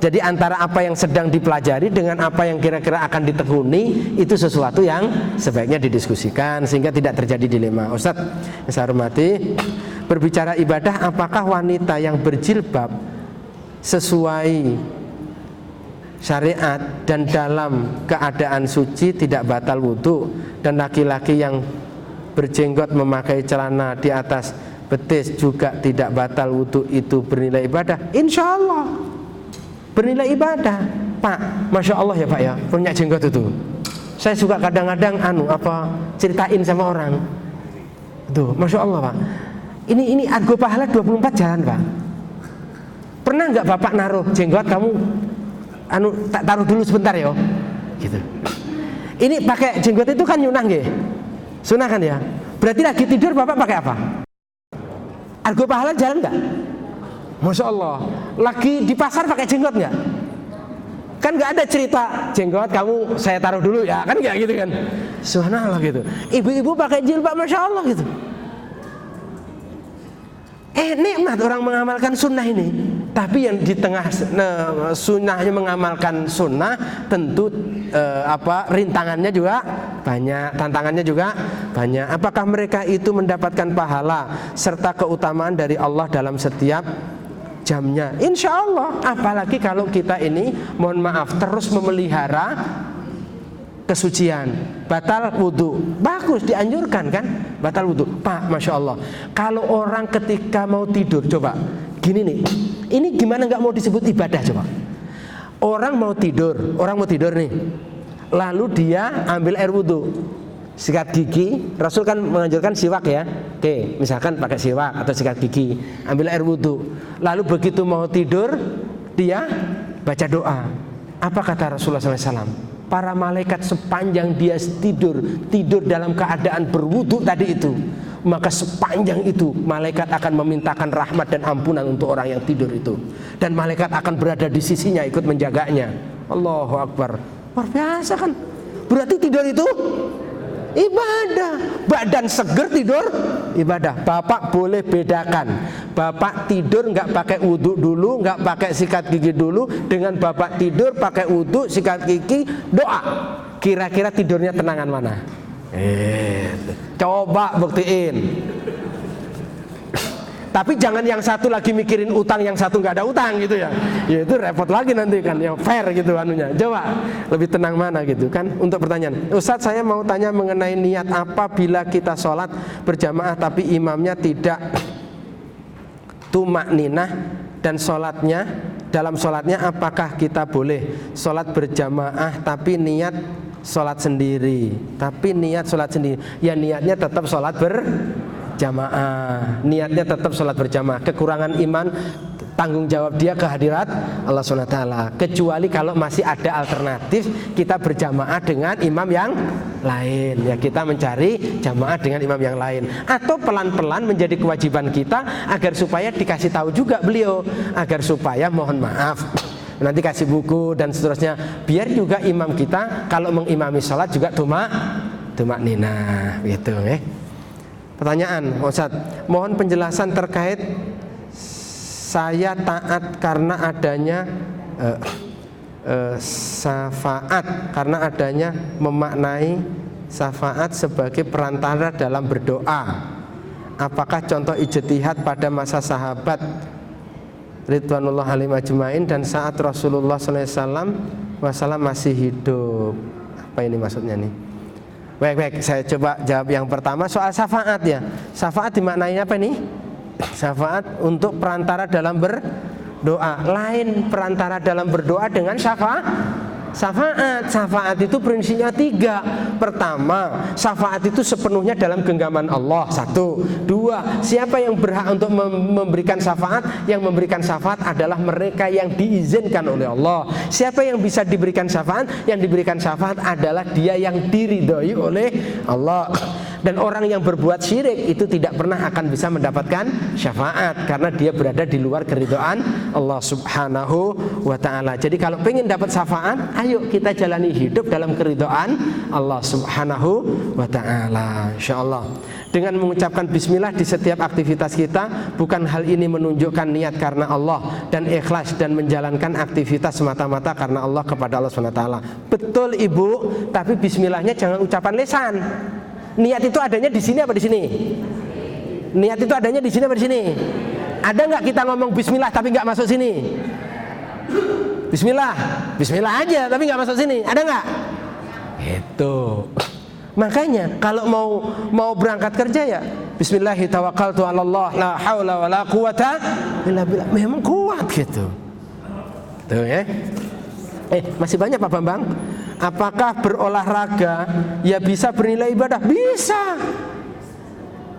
Jadi antara apa yang sedang dipelajari dengan apa yang kira-kira akan ditekuni, itu sesuatu yang sebaiknya didiskusikan sehingga tidak terjadi dilema. Ustadz, yang saya hormati, berbicara ibadah, apakah wanita yang berjilbab sesuai syariat dan dalam keadaan suci tidak batal wudhu, dan laki-laki yang berjenggot memakai celana di atas betis juga tidak batal wudhu, itu bernilai ibadah? Insya Allah bernilai ibadah, Pak. Masya Allah ya Pak ya, punya jenggot itu. Saya suka kadang-kadang ceritain sama orang tuh, Masya Allah Pak, ini argo pahala 24 jalan Pak. Pernah nggak Bapak naruh jenggot, kamu tak taruh dulu sebentar ya gitu. Ini pakai jenggot itu kan nyunah nggih, sunah kan ya, berarti lagi tidur Bapak pakai apa? Argo pahala jalan nggak? Masya Allah. Lagi di pasar pakai jenggot nggak? Kan nggak ada cerita jenggot kamu saya taruh dulu ya, kan nggak gitu kan? Subhanallah gitu. Ibu-ibu pakai jilbab, Masya Allah gitu. Nikmat orang mengamalkan sunnah ini. Tapi yang di tengah sunnahnya mengamalkan sunnah, tentu rintangannya juga banyak, tantangannya juga banyak. Apakah mereka itu mendapatkan pahala serta keutamaan dari Allah dalam setiap jamnya? Insya Allah. Apalagi kalau kita ini, mohon maaf, terus memelihara kesucian, batal wudhu, bagus, dianjurkan kan, batal wudhu. Pak, Masya Allah, kalau orang ketika mau tidur, coba gini nih, ini gimana nggak mau disebut ibadah coba? Orang mau tidur nih, lalu dia ambil air wudhu, sikat gigi. Rasul kan menganjurkan siwak ya. Oke, misalkan pakai siwak atau sikat gigi, ambil air wudhu, lalu begitu mau tidur dia baca doa. Apa kata Rasulullah SAW? Para malaikat sepanjang dia tidur dalam keadaan berwudu tadi itu, maka sepanjang itu malaikat akan memintakan rahmat dan ampunan untuk orang yang tidur itu, dan malaikat akan berada di sisinya ikut menjaganya. Allahu Akbar. Luar biasa kan? Berarti tidur itu ibadah. Badan seger tidur ibadah. Bapak boleh bedakan, Bapak tidur nggak pakai wudhu dulu, nggak pakai sikat gigi dulu, dengan Bapak tidur pakai wudhu, sikat gigi, doa. Kira-kira tidurnya tenangan mana? Coba buktiin. Tapi jangan yang satu lagi mikirin utang, yang satu nggak ada utang gitu ya. Ya itu repot lagi nanti kan, ya fair gitu anunya. Coba lebih tenang mana gitu kan. Untuk pertanyaan, Ustadz saya mau tanya mengenai niat apa bila kita sholat berjamaah tapi imamnya tidak tumak ninah dan sholatnya, dalam sholatnya apakah kita boleh sholat berjamaah tapi niat sholat sendiri? Tapi niat sholat sendiri, ya niatnya tetap sholat berjamaah, niatnya tetap sholat berjamaah. Kekurangan iman, tanggung jawab dia kehadirat Allah SWT. Kecuali kalau masih ada alternatif, kita berjamaah dengan imam yang lain, ya kita mencari jamaah dengan imam yang lain. Atau pelan-pelan menjadi kewajiban kita agar supaya dikasih tahu juga beliau, agar supaya mohon maaf nanti kasih buku dan seterusnya, biar juga imam kita kalau mengimami sholat juga tumak ninah gitu ya. Pertanyaan, Ustadz, mohon penjelasan terkait saya taat karena adanya syafaat, karena adanya memaknai syafaat sebagai perantara dalam berdoa. Apakah contoh ijtihad pada masa sahabat Ridwanullah alaihim ajmain dan saat Rasulullah SAW masih hidup? Apa ini maksudnya nih? Baik, saya coba jawab yang pertama soal syafaat ya. Syafaat dimaknai apa nih? Syafaat untuk perantara dalam berdoa. Lain perantara dalam berdoa dengan syafaat. Syafaat itu prinsipnya 3. Pertama, syafaat itu sepenuhnya dalam genggaman Allah. 1, 2, siapa yang berhak untuk memberikan syafaat? Yang memberikan syafaat adalah mereka yang diizinkan oleh Allah. Siapa yang bisa diberikan syafaat? Yang diberikan syafaat adalah dia yang diridhoi oleh Allah. Dan orang yang berbuat syirik itu tidak pernah akan bisa mendapatkan syafaat, karena dia berada di luar keridhaan Allah Subhanahu wa ta'ala. Jadi kalau pengen dapat syafaat, ayo kita jalani hidup dalam keridhaan Allah Subhanahu wa ta'ala, insyaallah. Dengan mengucapkan bismillah di setiap aktivitas kita, bukan hal ini menunjukkan niat karena Allah dan ikhlas dan menjalankan aktivitas semata-mata karena Allah kepada Allah Subhanahu wa ta'ala. Betul Ibu, tapi bismillahnya jangan ucapan lisan. Niat itu adanya di sini apa di sini? Niat itu adanya di sini apa di sini? Ada nggak kita ngomong bismillah tapi nggak masuk sini? Bismillah, bismillah aja tapi nggak masuk sini. Ada nggak? Itu. Makanya kalau mau berangkat kerja ya bismillahi tawakkaltu 'alallah la haula wala quwata illa billah. Memang kuat gitu. Tuh ya. Masih banyak Pak Bambang. Apakah berolahraga ya bisa bernilai ibadah? Bisa.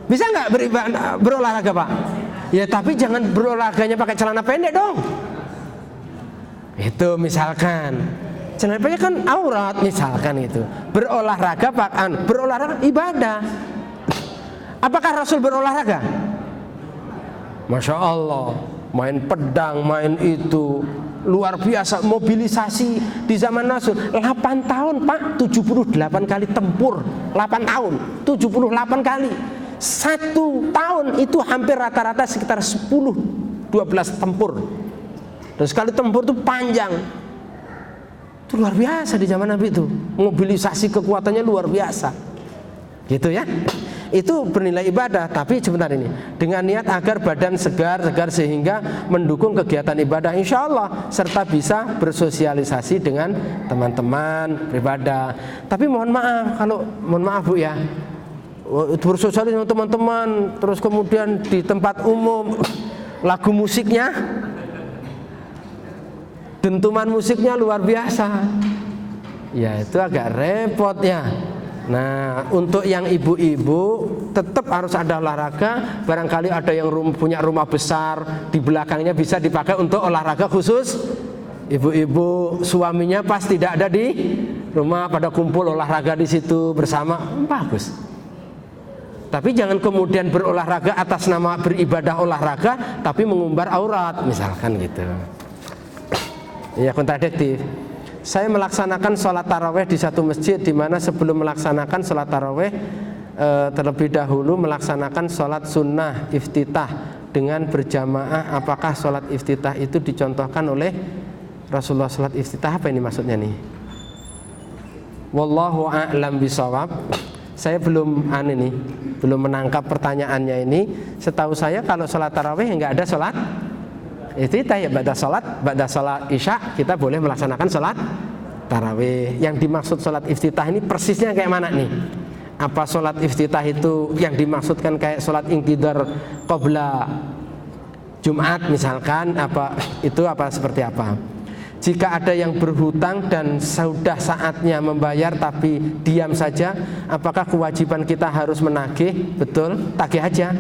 Bisa nggak berolahraga Pak? Ya tapi jangan berolahraganya pakai celana pendek dong. Itu misalkan celana pendek kan aurat misalkan itu. Berolahraga ibadah. Apakah Rasul berolahraga? Masya Allah, main pedang, main itu luar biasa, mobilisasi di zaman Rasul 8 tahun Pak, 78 kali tempur. 8 tahun, 78 kali. 1 tahun itu hampir rata-rata sekitar 10-12 tempur. Dan sekali tempur itu panjang. Itu luar biasa di zaman Nabi itu. Mobilisasi kekuatannya luar biasa. Gitu ya. Itu bernilai ibadah, tapi sebentar ini dengan niat agar badan segar sehingga mendukung kegiatan ibadah insya Allah serta bisa bersosialisasi dengan teman-teman beribadah. Tapi mohon maaf Bu ya, bersosialisasi dengan teman-teman terus kemudian di tempat umum lagu musiknya, dentuman musiknya luar biasa, ya itu agak repot ya. Nah, untuk yang ibu-ibu tetap harus ada olahraga. Barangkali ada yang punya rumah besar, di belakangnya bisa dipakai untuk olahraga khusus ibu-ibu. Suaminya pas tidak ada di rumah, pada kumpul olahraga di situ bersama, bagus. Tapi jangan kemudian berolahraga atas nama beribadah olahraga, tapi mengumbar aurat, misalkan gitu. Ya kontradiktif. Saya melaksanakan sholat taraweh di satu masjid di mana sebelum melaksanakan sholat taraweh terlebih dahulu melaksanakan sholat sunnah iftitah dengan berjamaah. Apakah sholat iftitah itu dicontohkan oleh Rasulullah? Sholat iftitah apa ini maksudnya nih? Wallahu a'lam bishawab. Saya belum menangkap pertanyaannya ini. Setahu saya kalau sholat taraweh nggak ada sholat iftitah ya, ba'da salat isya kita boleh melaksanakan salat tarawih. Yang dimaksud salat iftitah ini persisnya kayak mana nih? Apa salat iftitah itu yang dimaksudkan kayak salat intidar qabla Jumat misalkan, apa seperti apa? Jika ada yang berhutang dan sudah saatnya membayar tapi diam saja, apakah kewajiban kita harus menagih? Betul, tagih aja.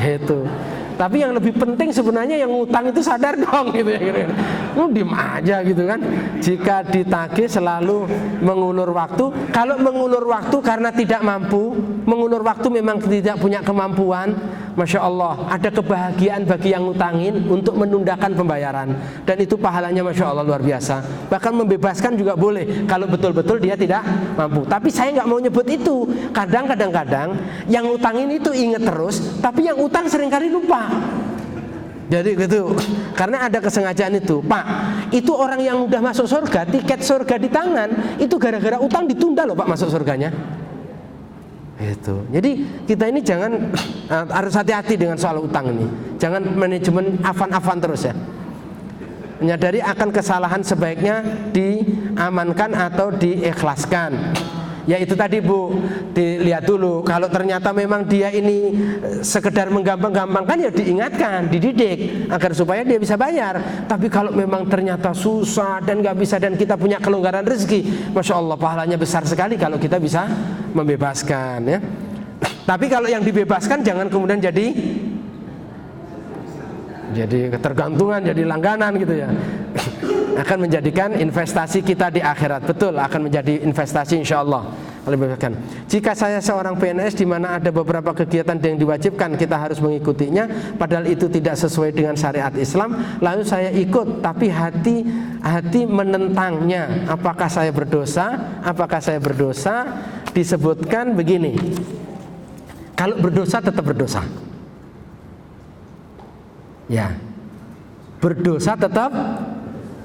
Itu. Tapi yang lebih penting sebenarnya yang ngutang itu sadar dong gitu ya. Diem aja gitu kan. Jika ditagih selalu mengulur waktu. Kalau mengulur waktu karena tidak mampu, mengulur waktu memang tidak punya kemampuan, Masya Allah, ada kebahagiaan bagi yang ngutangin untuk menundakan pembayaran. Dan itu pahalanya Masya Allah luar biasa. Bahkan membebaskan juga boleh kalau betul-betul dia tidak mampu. Tapi saya nggak mau nyebut itu. Kadang-kadang yang ngutangin itu ingat terus, tapi yang utang seringkali lupa. Jadi gitu, karena ada kesengajaan itu. Pak, itu orang yang udah masuk surga, tiket surga di tangan, itu gara-gara utang ditunda loh Pak masuk surganya. Itu. Jadi kita ini jangan harus hati-hati dengan soal utang ini. Jangan manajemen afan-afan terus ya. Menyadari akan kesalahan sebaiknya diamankan atau diikhlaskan. Ya itu tadi Bu, dilihat dulu. Kalau ternyata memang dia ini sekedar menggampang-gampangkan ya diingatkan, dididik agar supaya dia bisa bayar. Tapi kalau memang ternyata susah dan nggak bisa dan kita punya kelonggaran rezeki, Masya Allah pahalanya besar sekali kalau kita bisa membebaskan ya. Tapi kalau yang dibebaskan jangan kemudian jadi ketergantungan, jadi langganan gitu ya. Akan menjadikan investasi kita di akhirat. Betul, akan menjadi investasi insya Allah. Jika saya seorang PNS di mana ada beberapa kegiatan yang diwajibkan kita harus mengikutinya, padahal itu tidak sesuai dengan syariat Islam, lalu saya ikut tapi hati menentangnya, apakah saya berdosa? Apakah saya berdosa? Disebutkan begini, kalau berdosa tetap berdosa. Ya, berdosa tetap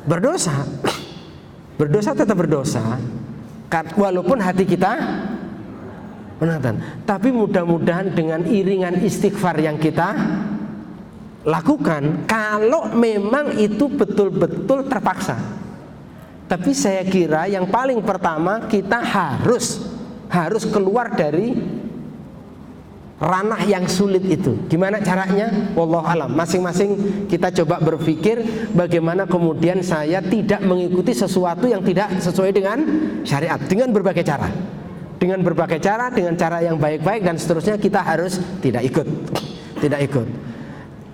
berdosa. Berdosa tetap berdosa, walaupun hati kita penatan. Tapi mudah-mudahan dengan iringan istighfar yang kita lakukan, kalau memang itu betul-betul terpaksa. Tapi saya kira yang paling pertama kita harus keluar dari ranah yang sulit itu. Gimana caranya? Wallahu alam. Masing-masing kita coba berpikir bagaimana kemudian saya tidak mengikuti sesuatu yang tidak sesuai dengan syariat dengan berbagai cara. Dengan berbagai cara, dengan cara yang baik-baik dan seterusnya kita harus tidak ikut. Tidak ikut.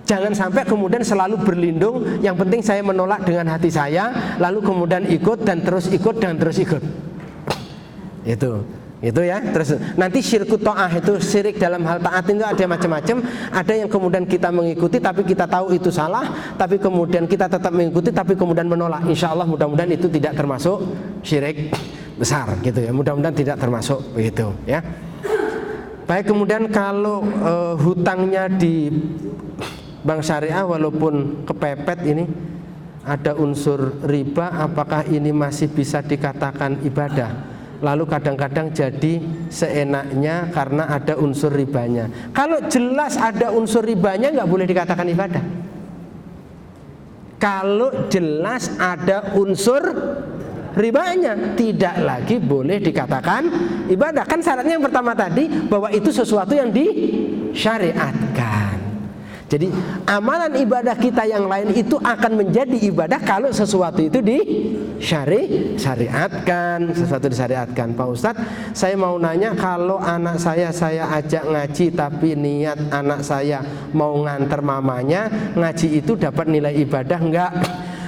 Jangan sampai kemudian selalu berlindung, yang penting saya menolak dengan hati saya, lalu kemudian ikut dan terus ikut dan terus ikut. Itu ya. Terus nanti syirku ta'ah itu, syirik dalam hal taat itu ada macam-macam. Ada yang kemudian kita mengikuti tapi kita tahu itu salah, tapi kemudian kita tetap mengikuti tapi kemudian menolak. Insya Allah mudah-mudahan itu tidak termasuk syirik besar gitu ya. Mudah-mudahan tidak termasuk begitu ya. Baik, kemudian kalau hutangnya di bank syariah walaupun kepepet ini ada unsur riba, apakah ini masih bisa dikatakan ibadah? Lalu kadang-kadang jadi seenaknya karena ada unsur ribanya. Kalau jelas ada unsur ribanya nggak boleh dikatakan ibadah. Kalau jelas ada unsur ribanya tidak lagi boleh dikatakan ibadah. Kan syaratnya yang pertama tadi bahwa itu sesuatu yang disyariatkan. Jadi amalan ibadah kita yang lain itu akan menjadi ibadah kalau sesuatu itu disyariatkan, sesuatu disyariatkan. Pak Ustadz, saya mau nanya, kalau anak saya ajak ngaji tapi niat anak saya mau nganter mamanya, ngaji itu dapat nilai ibadah enggak?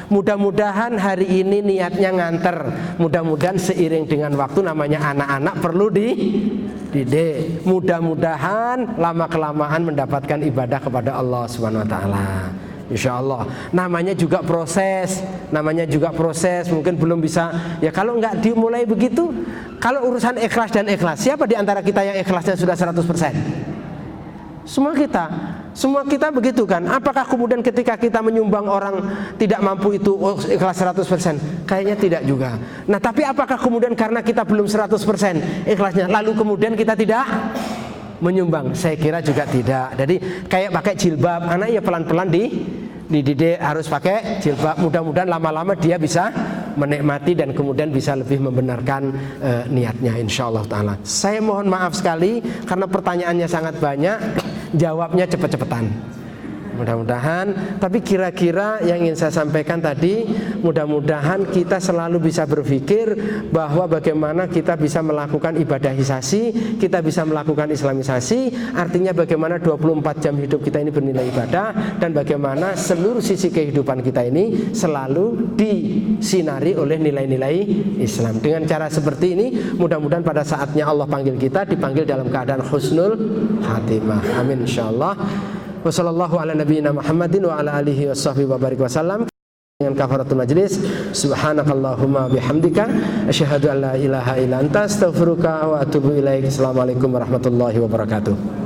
Mudah-mudahan hari ini niatnya nganter. Mudah-mudahan seiring dengan waktu, namanya anak-anak perlu dididik. Mudah-mudahan lama-kelamaan mendapatkan ibadah kepada Allah Subhanahu wa taala. Insya Allah. Namanya juga proses. Mungkin belum bisa. Ya kalau nggak dimulai begitu, kalau urusan ikhlas dan ikhlas, siapa di antara kita yang ikhlasnya sudah 100%? Semua kita begitu kan. Apakah kemudian ketika kita menyumbang orang tidak mampu itu ikhlas 100%? Kayaknya tidak juga. Nah, tapi apakah kemudian karena kita belum 100% ikhlasnya, lalu kemudian kita tidak menyumbang? Saya kira juga tidak. Jadi kayak pakai jilbab, anak ya pelan-pelan dididik harus pakai jilbab. Mudah-mudahan lama-lama dia bisa menikmati dan kemudian bisa lebih membenarkan niatnya, insyaallah taala. Saya mohon maaf sekali karena pertanyaannya sangat banyak, jawabnya cepet-cepetan. Mudah-mudahan, tapi kira-kira yang ingin saya sampaikan tadi, mudah-mudahan kita selalu bisa berpikir bahwa bagaimana kita bisa melakukan ibadahisasi, kita bisa melakukan islamisasi, artinya bagaimana 24 jam hidup kita ini bernilai ibadah, dan bagaimana seluruh sisi kehidupan kita ini selalu disinari oleh nilai-nilai Islam. Dengan cara seperti ini, mudah-mudahan pada saatnya Allah panggil kita, dipanggil dalam keadaan husnul khatimah. Amin insyaallah. Wassallallahu ala nabiyyina Muhammadin wa ala alihi washabbihi wa barik wasallam. Dengan kafaratul majlis, subhanakallahumma bihamdika asyhadu an la ilaha illa anta astaghfiruka wa atubu ilaik. Assalamualaikum warahmatullahi wabarakatuh.